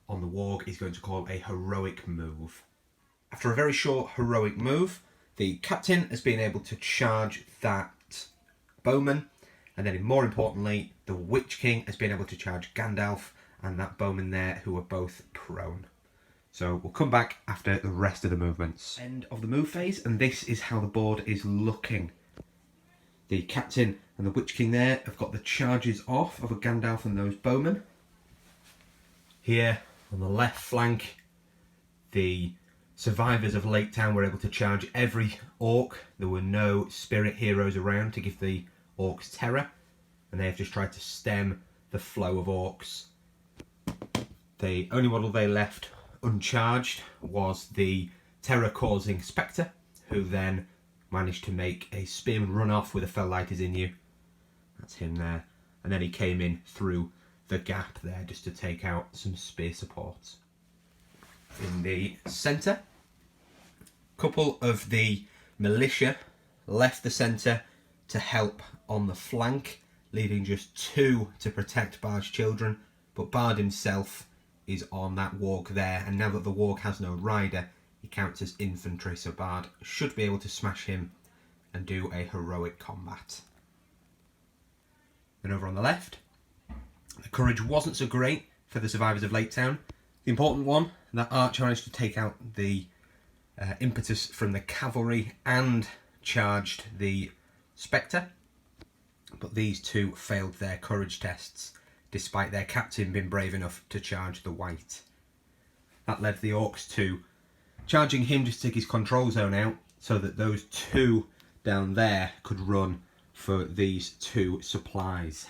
on the warg is going to call a heroic move. After a very short heroic move, the captain has been able to charge that bowman, and then more importantly, the Witch King has been able to charge Gandalf and that bowman there, who are both prone. So we'll come back after the rest of the movements. End of the move phase, and this is how the board is looking. The captain and the Witch King there have got the charges off of a Gandalf and those bowmen. Here on the left flank, the Survivors of Laketown were able to charge every orc. There were no spirit heroes around to give the orcs terror, and they have just tried to stem the flow of orcs. The only model they left uncharged was the terror-causing Spectre, who then managed to make a spearman run off with a Fell Light is in you. That's him there. And then he came in through the gap there just to take out some spear supports. In the centre, a couple of the militia left the centre to help on the flank, leaving just 2 to protect Bard's children, but Bard himself is on that warg there, and now that the warg has no rider, he counts as infantry, so Bard should be able to smash him and do a heroic combat. Then over on the left, the courage wasn't so great for the Survivors of Laketown. The important one, that archer managed to take out the impetus from the cavalry and charged the Spectre, but these 2 failed their courage tests, despite their captain being brave enough to charge the white. That led the orcs to charging him just to take his control zone out, so that those 2 down there could run for these 2 supplies,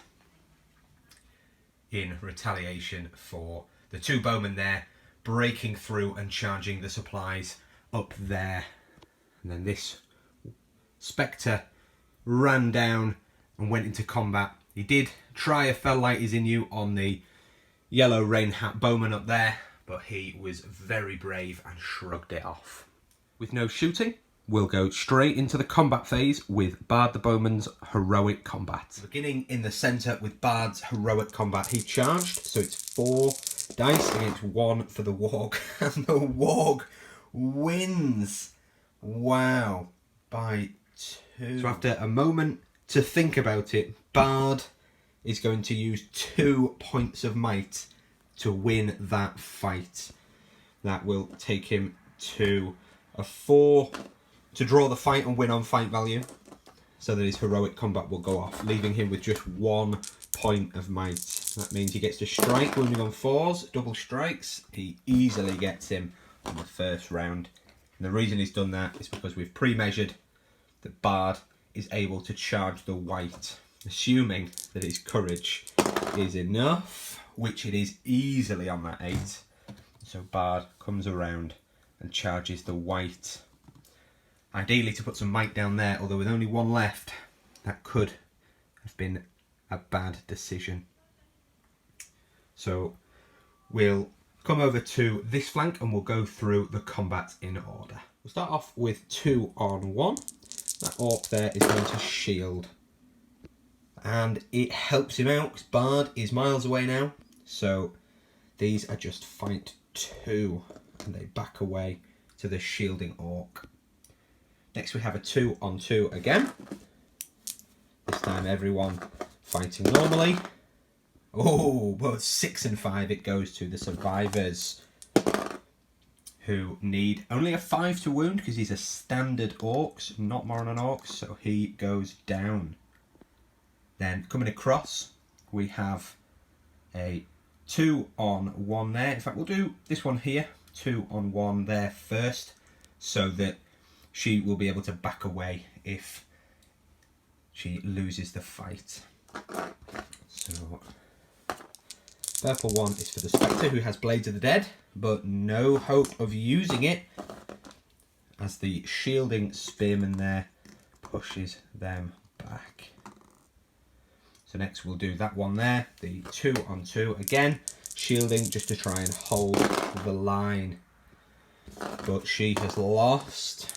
in retaliation for the 2 bowmen there breaking through and charging the supplies up there. And then this Spectre ran down and went into combat. He did try a Fell Light is in you on the yellow rain hat bowman up there, but he was very brave and shrugged it off. With no shooting, we'll go straight into the combat phase with Bard the Bowman's heroic combat. Beginning in the centre with Bard's heroic combat, he charged, so it's 4 dice against 1 for the warg, and the warg wins. Wow, by 2. So after a moment to think about it, Bard is going to use 2 points of might to win that fight. That will take him to a 4 to draw the fight and win on fight value, so that his heroic combat will go off, leaving him with just 1 point of might. That means he gets to strike, wounding on 4s, double strikes. He easily gets him on the first round. And the reason he's done that is because we've pre-measured that Bard is able to charge the white, assuming that his courage is enough, which it is easily on that 8. So Bard comes around and charges the white. Ideally to put some might down there, although with only 1 left, that could have been a bad decision. So we'll come over to this flank and we'll go through the combat in order. We'll start off with 2 on 1. That orc there is going to shield. And it helps him out because Bard is miles away now. So these are just fight 2 and they back away to the shielding orc. Next we have a 2 on 2 again. This time everyone fighting normally. Oh, but 6 and 5 it goes to the survivors, who need only a 5 to wound because he's a standard orcs, not more than an orc, so he goes down. Then coming across we have a 2 on 1 there. In fact, we'll do this one here, 2 on 1 there first, so that she will be able to back away if she loses the fight. So purple one is for the Spectre, who has Blades of the Dead, but no hope of using it, as the shielding spearman there pushes them back. So next we'll do that one there, the 2 on 2 again, shielding just to try and hold the line. But she has lost,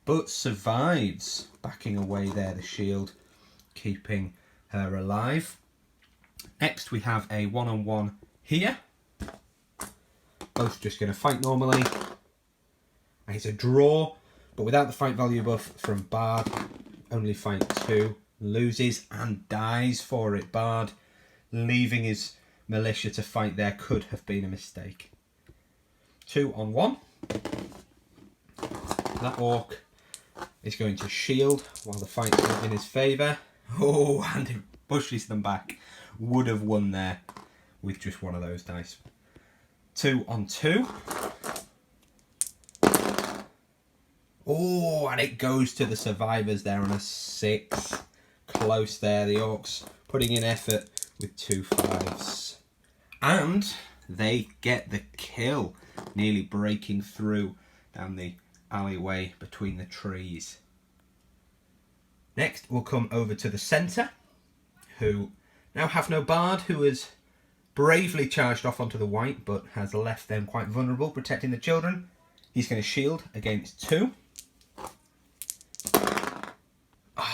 but survives, backing away there, the shield, keeping her alive. Next we have a 1 on 1 here. Both just going to fight normally. And it's a draw, but without the fight value buff from Bard, only fight 2, loses and dies for it. Bard leaving his militia to fight there could have been a mistake. 2 on 1. That orc is going to shield while the fight's in his favour. Oh, and it pushes them back. Would have won there with just one of those dice. 2 on 2. Oh, and it goes to the survivors there on a 6. Close there, the orcs putting in effort with 2 5s. And they get the kill, nearly breaking through down the alleyway between the trees. Next we'll come over to the centre, who now have no Bard, who has bravely charged off onto the white but has left them quite vulnerable, protecting the children. He's going to shield against 2.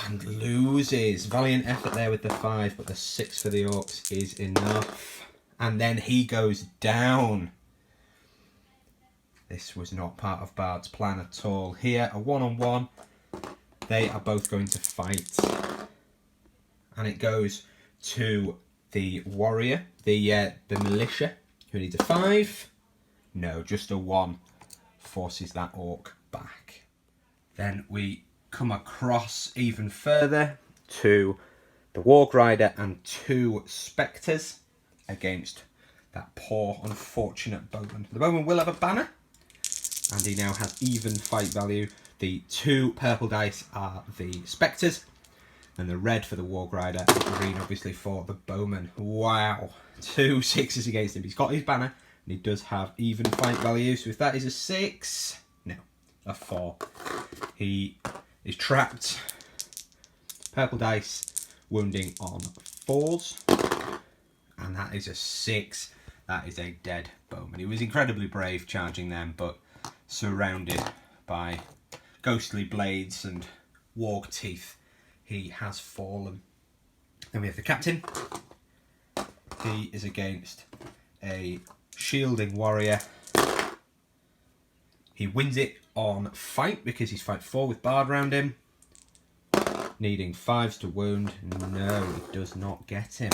And loses. Valiant effort there with the 5, but the 6 for the orcs is enough. And then he goes down. This was not part of Bard's plan at all. Here, a 1 on 1. They are both going to fight. And it goes to the warrior, the militia, who needs a 5. No, just a 1. Forces that orc back. Then we come across even further to the Warg Rider and 2 Spectres against that poor, unfortunate bowman. The bowman will have a banner, and he now has even fight value. The 2 purple dice are the Spectres, and the red for the Warg Rider, and green obviously for the bowman. Wow, 2 6s against him. He's got his banner, and he does have even fight value, so if that is a 6, no, a 4. He is trapped. Purple dice, wounding on 4s, and that is a 6. That is a dead bowman. He was incredibly brave charging them, but surrounded by ghostly blades and warg teeth, he has fallen. Then we have the captain. He is against a shielding warrior. He wins it on fight because he's fight 4 with Bard round him. needing 5s to wound. No, it does not get him.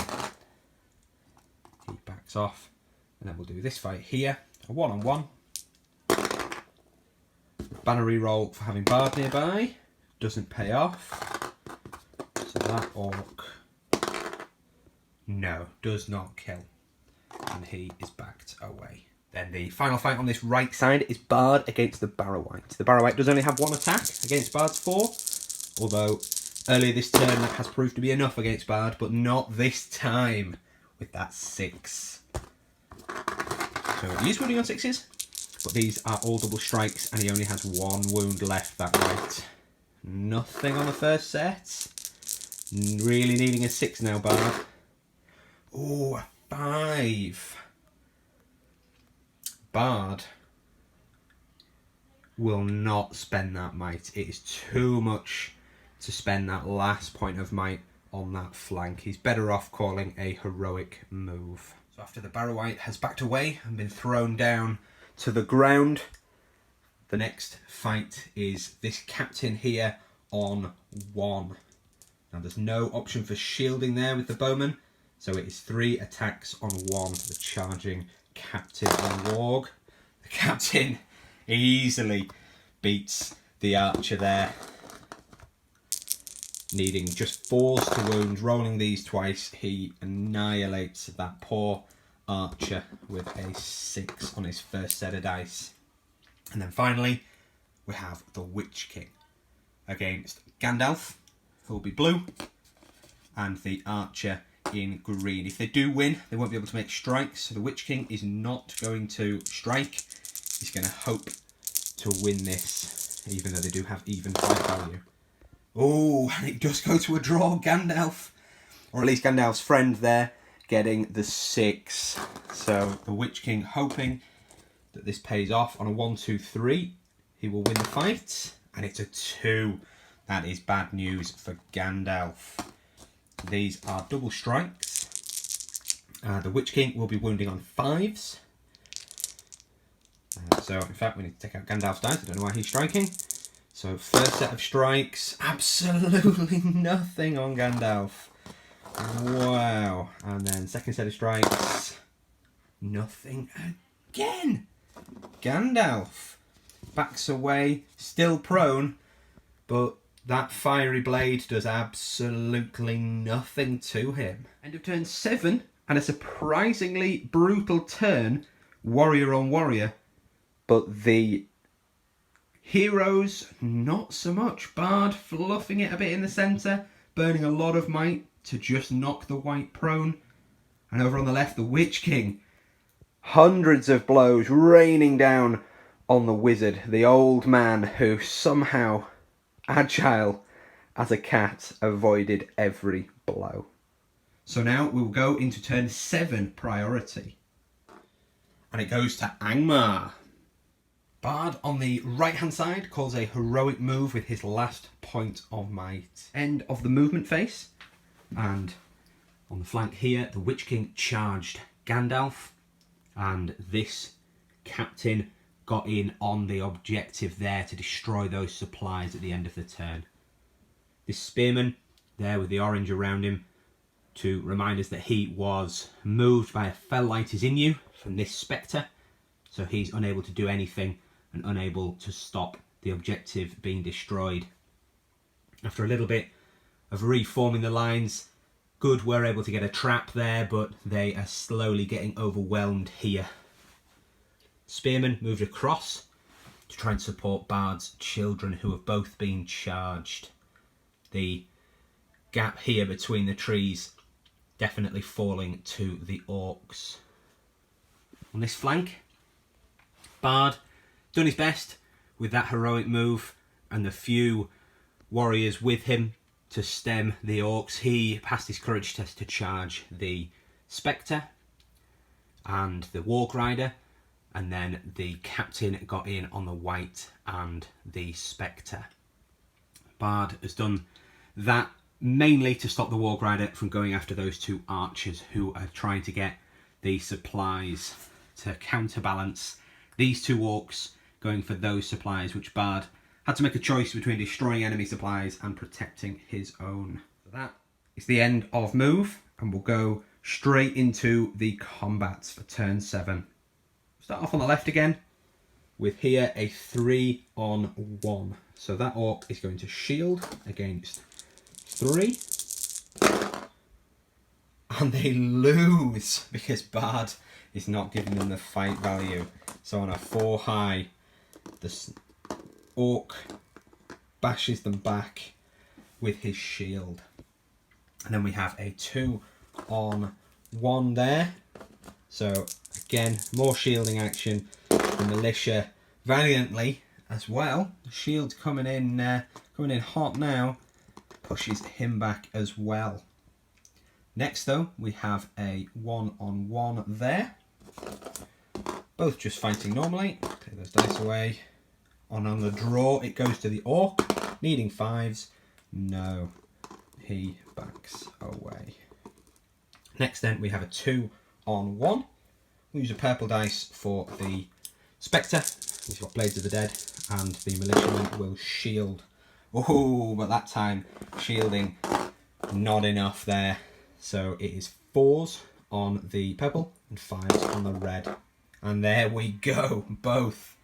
He backs off, and then we'll do this fight here. A 1-on-1. Banner reroll for having Bard nearby. Doesn't pay off. So that orc, no, does not kill. And he is backed away. Then the final fight on this right side is Bard against the Barrow-wight. The Barrow-wight does only have 1 attack against Bard's 4. Although earlier this turn that has proved to be enough against Bard, but not this time with that 6. So he is wounding on 6s, but these are all double strikes and he only has 1 wound left that night. Nothing on the first set. Really needing a 6 now, Bard. Oh, a 5. Bard will not spend that might. It is too much to spend that last point of might on that flank. He's better off calling a heroic move. So after the Barrow-wight has backed away and been thrown down to the ground, the next fight is this captain here on 1. Now there's no option for shielding there with the bowman, so it is 3 attacks on 1 for the charging captain on warg. The captain easily beats the archer there, needing just 4s to wound. Rolling these twice, he annihilates that poor archer with a 6 on his first set of dice. And then finally we have the Witch King against Gandalf, who will be blue, and the archer in green. If they do win, they won't be able to make strikes, so the Witch King is not going to strike. He's going to hope to win this, even though they do have even fight value. Oh, and it does go to a draw. Gandalf, or at least Gandalf's friend there, getting the 6. So the Witch King hoping that this pays off. On a 1-2-3, he will win the fight, and it's a 2. That is bad news for Gandalf. These are double strikes. The Witch King will be wounding on 5s. So in fact we need to take out Gandalf's dice. I don't know why he's striking. So first set of strikes, absolutely nothing on Gandalf. Wow. And then second set of strikes, nothing again. Gandalf backs away, still prone, but that fiery blade does absolutely nothing to him. End of turn 7, and a surprisingly brutal turn, warrior on warrior, but the heroes not so much. Bard fluffing it a bit in the centre, burning a lot of might to just knock the white prone. And over on the left, the Witch King, hundreds of blows raining down on the wizard, the old man who somehow, agile as a cat, avoided every blow. So now we will go into turn 7 priority. And it goes to Angmar. Bard on the right hand side calls a heroic move with his last point of might. End of the movement phase. And on the flank here, the Witch King charged Gandalf. And this captain got in on the objective there to destroy those supplies at the end of the turn. This spearman there with the orange around him to remind us that he was moved by a fell light is in you from this spectre, so he's unable to do anything and unable to stop the objective being destroyed. After a little bit of reforming the lines, Good were able to get a trap there, but they are slowly getting overwhelmed here. Spearman moved across to try and support Bard's children, who have both been charged. The gap here between the trees definitely falling to the orcs. On this flank, Bard done his best with that heroic move and the few warriors with him to stem the orcs. He passed his courage test to charge the Spectre and the Warg Rider, and then the captain got in on the White and the Spectre. Bard has done that mainly to stop the Warg Rider from going after those two archers who are trying to get the supplies to counterbalance these two orcs going for those supplies which Bard Had to make a choice between destroying enemy supplies and protecting his own. So that is the end of move, and we'll go straight into the combats for turn 7. Start off on the left again with here a 3-on-1. So that orc is going to shield against 3. And they lose because Bard is not giving them the fight value. So on a 4 high, the orc bashes them back with his shield. And then we have a 2-on-1 there. So again, more shielding action. The militia valiantly as well. The shield's coming in hot now. Pushes him back as well. Next though, we have a 1-on-1 there. Both just fighting normally. Take those dice away. On the draw, it goes to the orc. Needing 5s. No. He backs away. Next then, we have a 2-on-1. We'll use a purple dice for the Spectre. He's got Blades of the Dead. And the militiaman will shield. Oh, but that time, shielding not enough there. So it is 4s on the purple and 5s on the red. And there we go. Both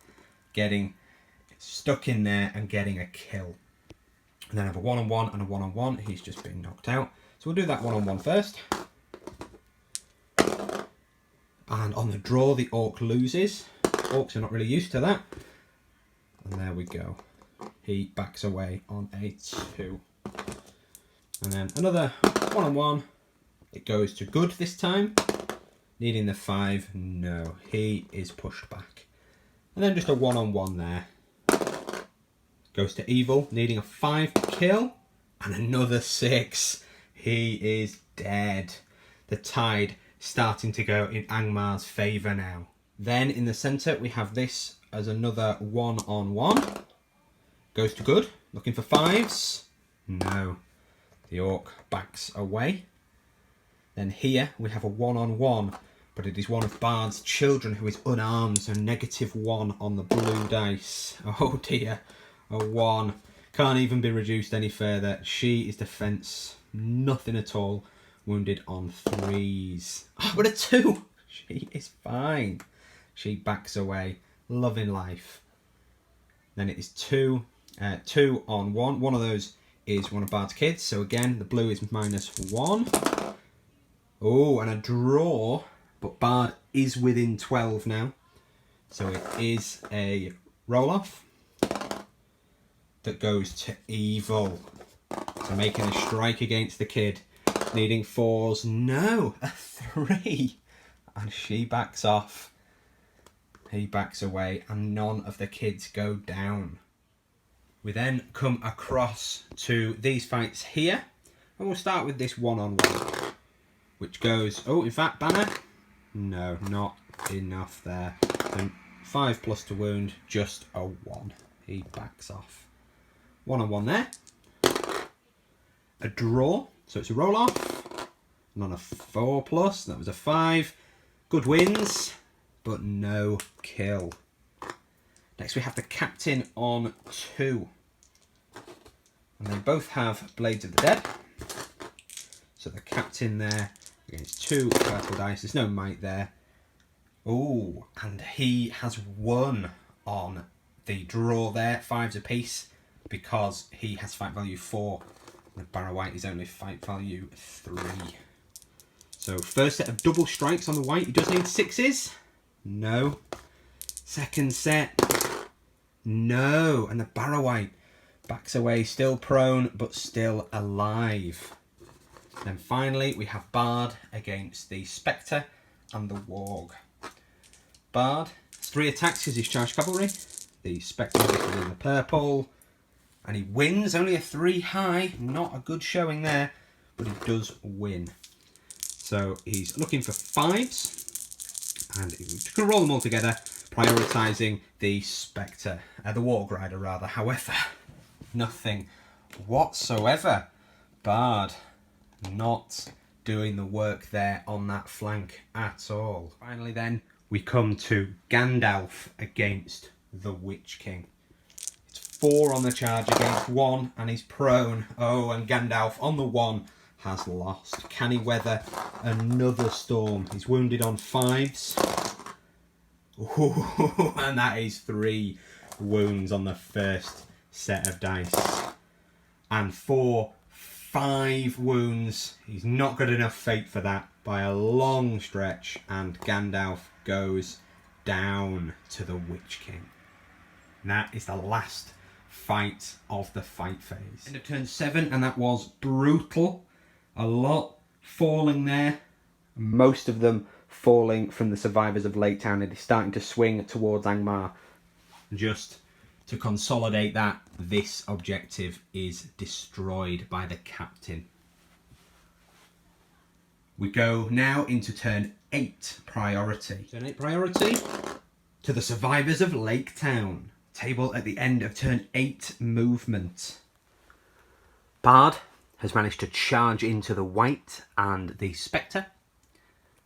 getting stuck in there and getting a kill. And then I have a 1-on-1 and a 1-on-1. He's just been knocked out. So we'll do that 1-on-1 first. And on the draw, the orc loses. Orcs are not really used to that. And there we go. He backs away on a 2. And then another 1-on-1. It goes to good this time. Needing the 5. No, he is pushed back. And then just a 1-on-1 there. Goes to evil, needing a 5 to kill. And another 6. He is dead. The tide starting to go in Angmar's favour now. Then in the centre we have this as another 1-on-1. Goes to good, looking for 5s. No, the orc backs away. Then here we have a 1-on-1, but it is one of Bard's children who is unarmed, so -1 on the blue dice. Oh dear, a 1. Can't even be reduced any further. She is defence, nothing at all. Wounded on 3s. Oh, but a 2! She is fine. She backs away, loving life. Then it is 2-on-1. One of those is one of Bard's kids, so again, the blue is -1. Oh, and a draw, but Bard is within 12 now. So it is a roll-off that goes to evil. So making a strike against the kid. Needing 4s. No, a 3. And she backs off. He backs away, and none of the kids go down. We then come across to these fights here. And we'll start with this 1-on-1. Which goes, oh, in fact, banner. No, not enough there. And 5+ to wound, just a 1. He backs off. 1-on-1 there. A draw, so it's a roll off. And on a 4+, that was a 5. Good wins, but no kill. Next we have the captain on 2. And they both have Blades of the Dead. So the captain there against 2 purple dice. There's no might there. Oh, and he has won on the draw there. 5s apiece because he has fight value 4. And the Barrow White is only fight value 3. So first set of double strikes on the white. He does need 6s. No. Second set. No. And the Barrow White backs away, still prone, but still alive. Then finally, we have Bard against the Spectre and the Warg. Bard has 3 attacks because he's charged cavalry. The Spectre is in the purple. And he wins, only a 3 high. Not a good showing there, but he does win. So he's looking for 5s. And we're just going to roll them all together, prioritising the Spectre. The Warg Rider, rather. However, nothing whatsoever. Bard not doing the work there on that flank at all. Finally then, we come to Gandalf against the Witch King. It's 4 on the charge against 1, and he's prone. Oh, and Gandalf on the 1 has lost. Can he weather another storm? He's wounded on 5s. Ooh, and that is 3 wounds on the first set of dice. And 5 wounds. He's not got enough fate for that by a long stretch, and Gandalf goes down to the Witch King. And that is the last fight of the fight phase. End of turn 7, and that was brutal. A lot falling there. Most of them falling from the Survivors of Laketown. It is starting to swing towards Angmar. Just to consolidate that, this objective is destroyed by the captain. We go now into turn 8 priority. Turn 8 priority to the Survivors of Laketown. Table at the end of turn 8 movement. Bard has managed to charge into the White and the Spectre.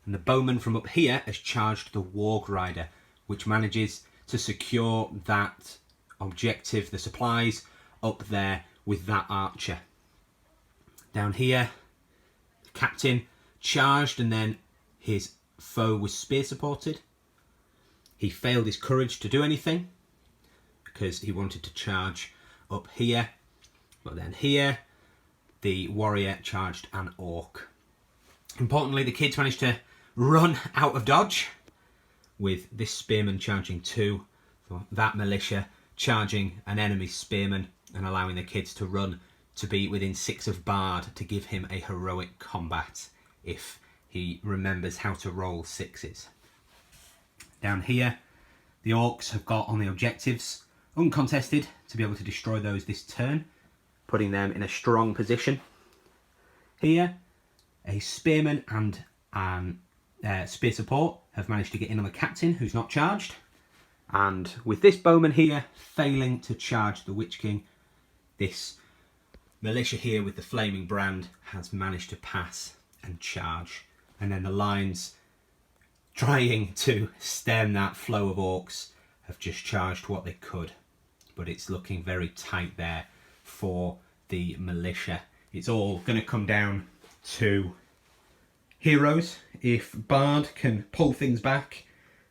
And the Bowman from up here has charged the Warg Rider, which manages to secure that objective, the supplies, up there with that archer. Down here, the captain charged, and then his foe was spear supported. He failed his courage to do anything because he wanted to charge up here. But then here, the warrior charged an orc. Importantly, the kids managed to run out of dodge with this spearman charging 2, that militia charging an enemy spearman, and allowing the kids to run to be within 6 of Bard to give him a heroic combat if he remembers how to roll 6s. Down here, the orcs have got on the objectives uncontested to be able to destroy those this turn, putting them in a strong position. Here, a spearman and spear support have managed to get in on the captain, who's not charged. And with this bowman here failing to charge the Witch King, this militia here with the flaming brand has managed to pass and charge. And then the lines trying to stem that flow of orcs have just charged what they could. But it's looking very tight there for the militia. It's all going to come down to heroes. If Bard can pull things back,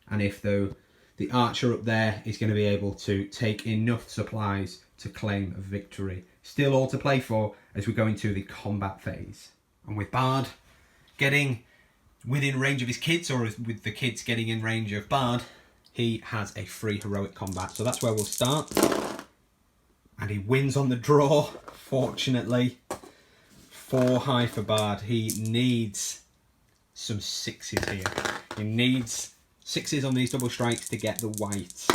and if the archer up there is going to be able to take enough supplies to claim a victory. Still all to play for as we go into the combat phase. And with Bard getting within range of his kids, or with the kids getting in range of Bard, he has a free heroic combat. So that's where we'll start. And he wins on the draw, fortunately. 4 high for Bard. He needs some 6s here. He needs 6s on these double strikes to get the White.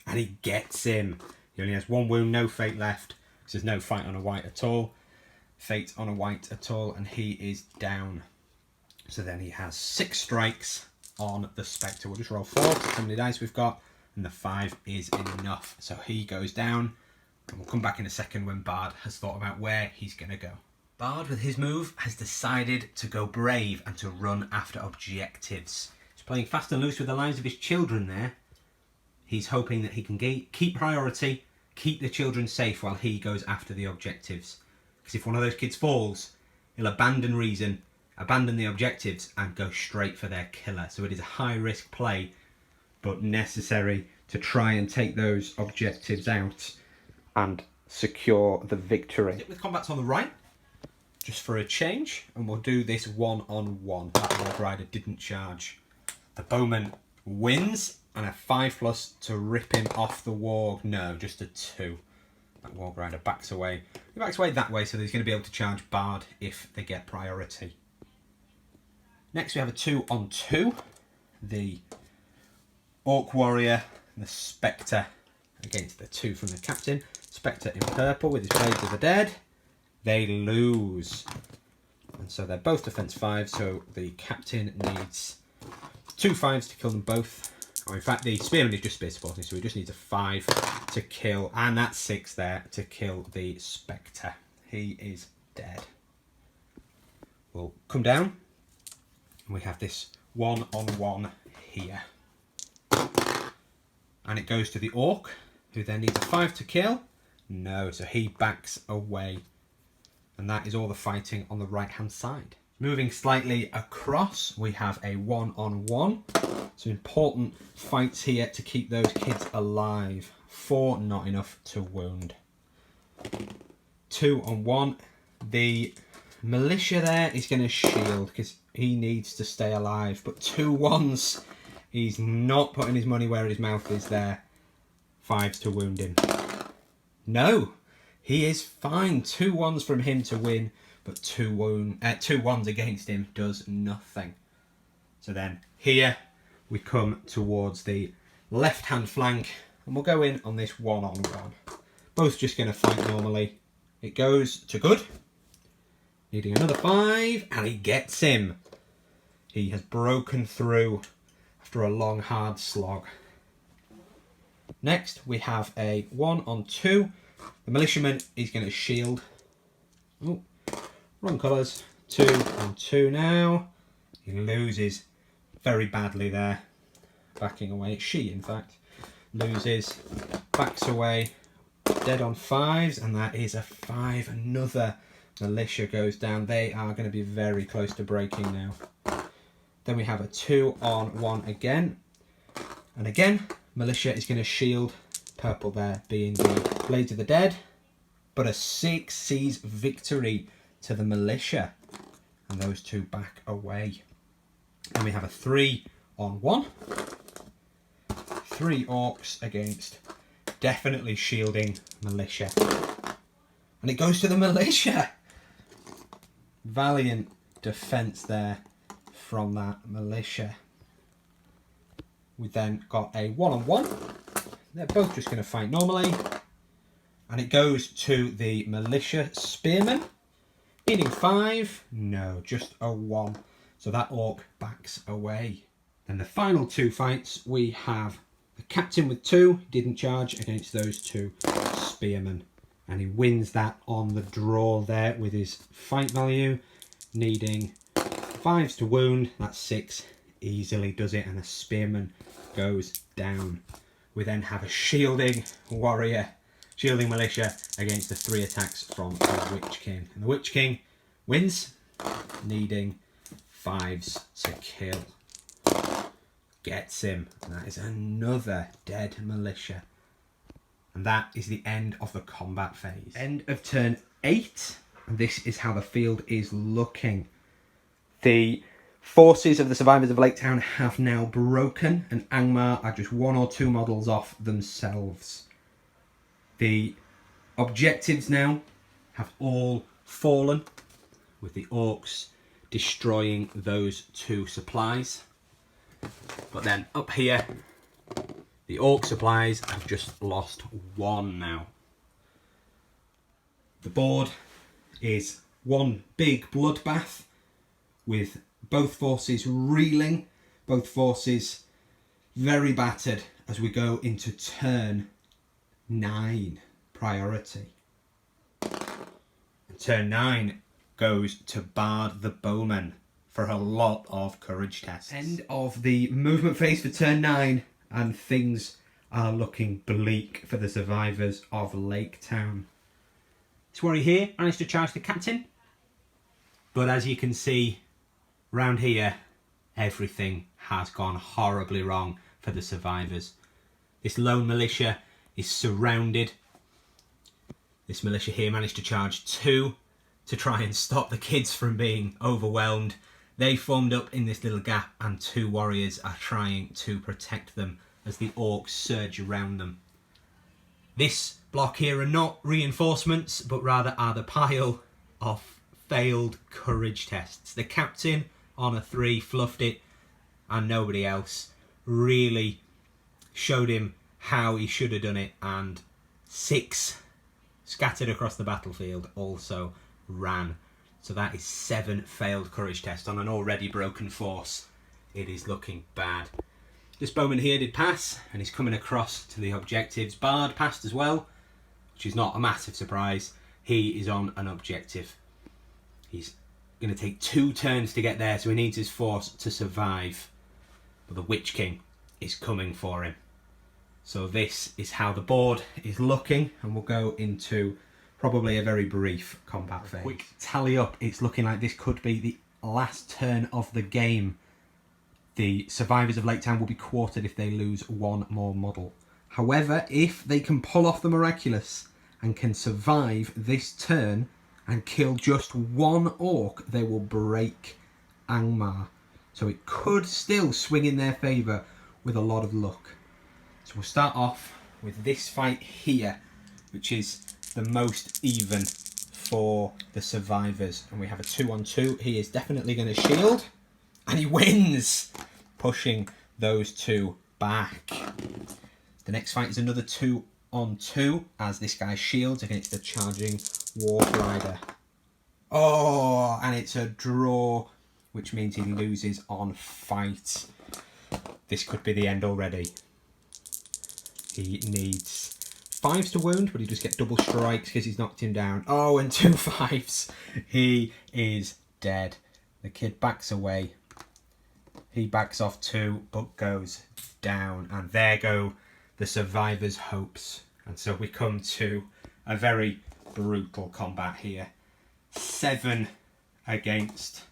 And he gets him. He only has 1 wound, no fate left, because there's no fight on a White at all. Fate on a White at all, and he is down. So then he has 6 strikes on the Spectre. We'll just roll 4 to see how many dice we've got, and the 5 is enough. So he goes down, and we'll come back in a second when Bard has thought about where he's going to go. Bard, with his move, has decided to go brave and to run after objectives. He's playing fast and loose with the lives of his children there. He's hoping that he can keep priority, keep the children safe while he goes after the objectives. Because if one of those kids falls, he'll abandon reason, abandon the objectives, and go straight for their killer. So it is a high-risk play, but necessary to try and take those objectives out and secure the victory. With combats on the right, just for a change, and we'll do this one-on-one. That Warg Rider didn't charge. The Bowman wins, and a 5+ to rip him off the Warg. No, just a 2. That Warg Rider backs away. He backs away that way, so he's going to be able to charge Bard if they get priority. Next we have a 2-on-2. The Orc Warrior and the Spectre against the 2 from the Captain. Spectre in purple with his Blades of the Dead. They lose. And so they're both defense 5, so the Captain needs 2 5s to kill them both. Or in fact, the Spearman is just spear supporting, so he just needs a 5 to kill, and that's 6 there to kill the Spectre. He is dead. We'll come down, and we have this 1-on-1 here. And it goes to the Orc, who then needs a 5 to kill. No, so he backs away. And that is all the fighting on the right-hand side. Moving slightly across, we have a 1-on-1. So important fights here to keep those kids alive. 4, not enough to wound. 2-on-1. The militia there is going to shield because he needs to stay alive. But 2 1s, he's not putting his money where his mouth is there. 5s to wound him. No, he is fine. 2 1s from him to win, but 2 1s against him does nothing. So then here we come towards the left-hand flank, and we'll go in on this 1-on-1. Both just going to fight normally. It goes to good. Needing another 5, and he gets him. He has broken through after a long, hard slog. Next, we have a 1-on-2. The militiaman is going to shield. Oh, wrong colours. 2-on-2 now. He loses very badly there. Backing away. She, in fact, loses. Backs away. Dead on 5s, and that is a 5. Another militia goes down. They are going to be very close to breaking now. Then we have a 2-on-1 again. And again, militia is going to shield. Purple there being the Blades of the Dead. But a 6 sees victory to the militia. And those 2 back away. And we have a 3-on-1. 3 orcs against definitely shielding militia. And it goes to the militia. Valiant defence there from that militia. We then got a 1-on-1. They're both just going to fight normally. And it goes to the militia spearman. Needing 5. No, just a 1. So that orc backs away. Then the final 2 fights, we have the captain with 2. Didn't charge against those 2 spearmen. And he wins that on the draw there with his fight value. Needing 5s to wound. That's 6. Easily does it. And the spearman goes down. We then have a shielding warrior, shielding militia against the 3 attacks from the Witch King. And the Witch King wins, needing 5s to kill. Gets him. And that is another dead militia. And that is the end of the combat phase. End of turn 8. And this is how the field is looking. The forces of the Survivors of Laketown have now broken, and Angmar are just 1 or 2 models off themselves. The objectives now have all fallen, with the orcs destroying those 2 supplies. But then up here, the orc supplies have just lost 1 now. The board is one big bloodbath, with both forces reeling, both forces very battered as we go into turn 9 priority. And turn 9 goes to Bard the Bowman for a lot of courage tests. End of the movement phase for turn 9, and things are looking bleak for the Survivors of Laketown. This warrior here managed to charge the captain, but as you can see round here, everything has gone horribly wrong for the survivors. This lone militia is surrounded. This militia here managed to charge 2 to try and stop the kids from being overwhelmed. They formed up in this little gap, and 2 warriors are trying to protect them as the orcs surge around them. This block here are not reinforcements, but rather are the pile of failed courage tests. The captain on a 3 fluffed it, and nobody else really showed him how he should have done it, and 6 scattered across the battlefield also ran. So that is 7 failed courage tests on an already broken force. It is looking bad. This bowman here did pass, and he's coming across to the objectives. Bard passed as well, which is not a massive surprise. He is on an objective. He's going to take 2 turns to get there, so he needs his force to survive. But the Witch King is coming for him. So this is how the board is looking, and we'll go into probably a very brief combat phase. Quick tally up, it's looking like this could be the last turn of the game. The Survivors of Laketown will be quartered if they lose one more model. However, if they can pull off the miraculous and can survive this turn and kill just one orc, they will break Angmar. So it could still swing in their favour with a lot of luck. So we'll start off with this fight here, which is the most even for the survivors. And we have a 2-on-2. He is definitely going to shield, and he wins, pushing those two back. The next fight is another 2-on-2 as this guy shields against the charging Warg Rider. Oh, and it's a draw, which means he loses on fight. This could be the end already. He needs 5s to wound, but he just gets double strikes because he's knocked him down. Oh, and 2 5s. He is dead. The kid backs away. He backs off 2, but goes down. And there go the survivors' hopes. And so we come to a very brutal combat here. 7 against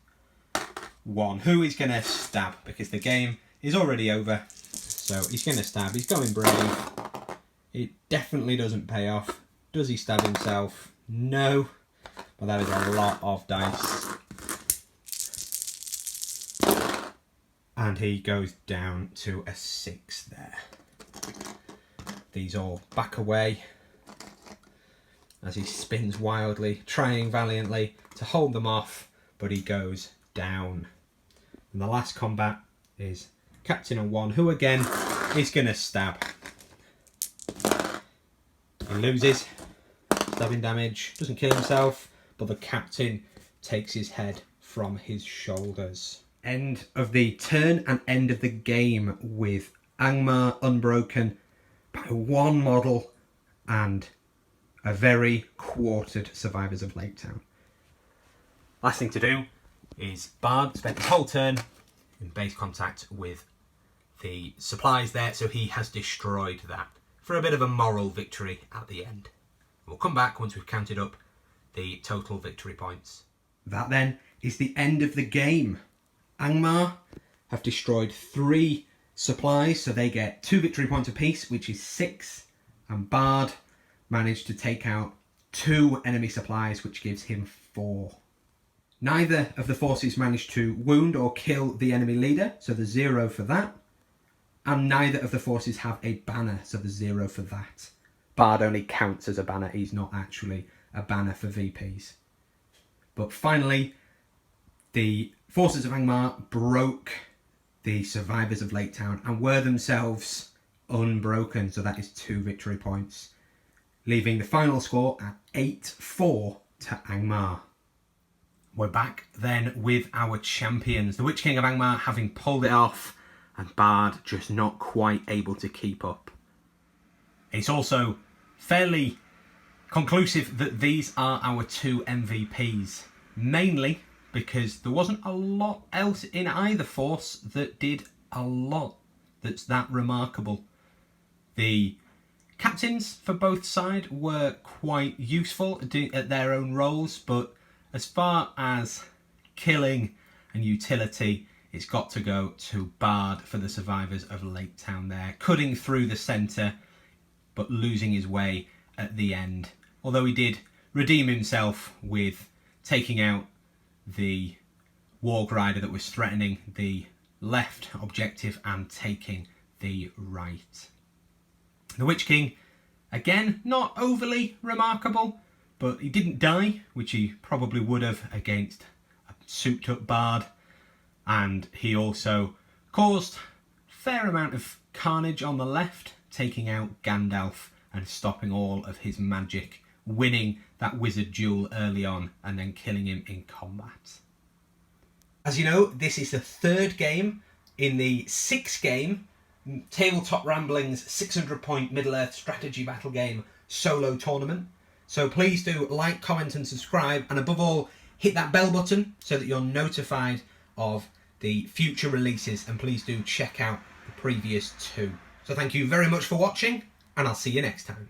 1. Who is going to stab? Because the game is already over. So he's going to stab. He's going brave. It definitely doesn't pay off. Does he stab himself? No. But that is a lot of dice. And he goes down to a 6 there. These all back away as he spins wildly, trying valiantly to hold them off, but he goes down. And the last combat is Captain on 1, who again is going to stab. He loses stabbing damage, doesn't kill himself, but the captain takes his head from his shoulders. End of the turn and end of the game with Angmar unbroken by 1 model and a very quartered Survivors of Laketown. Last thing to do is Bard spent the whole turn in base contact with the supplies there, so he has destroyed that for a bit of a moral victory at the end. We'll come back once we've counted up the total victory points. That then is the end of the game. Angmar have destroyed 3 supplies, so they get 2 victory points apiece, which is 6, and Bard managed to take out 2 enemy supplies, which gives him 4. Neither of the forces managed to wound or kill the enemy leader, so there's 0 for that. And neither of the forces have a banner, so there's 0 for that. Bard only counts as a banner, he's not actually a banner for VPs. But finally, the forces of Angmar broke the Survivors of Laketown and were themselves unbroken, so that is 2 victory points, leaving the final score at 8-4 to Angmar. We're back then with our champions, the Witch King of Angmar having pulled it off, and Bard just not quite able to keep up. It's also fairly conclusive that these are our 2 MVPs, mainly because there wasn't a lot else in either force that did a lot that's that remarkable. The captains for both sides were quite useful at their own roles, but as far as killing and utility, it's got to go to Bard for the Survivors of Laketown there, cutting through the centre but losing his way at the end. Although he did redeem himself with taking out the Warg Rider that was threatening the left objective and taking the right. The Witch King, again, not overly remarkable, but he didn't die, which he probably would have against a souped up Bard. And he also caused a fair amount of carnage on the left, taking out Gandalf and stopping all of his magic, winning that wizard duel early on and then killing him in combat. As you know, this is the 3rd game in the 6-game Tabletop Ramblings 600-point Middle-earth strategy battle game solo tournament. So please do like, comment and subscribe, and above all, hit that bell button so that you're notified of the future releases, and please do check out the previous 2. So thank you very much for watching, and I'll see you next time.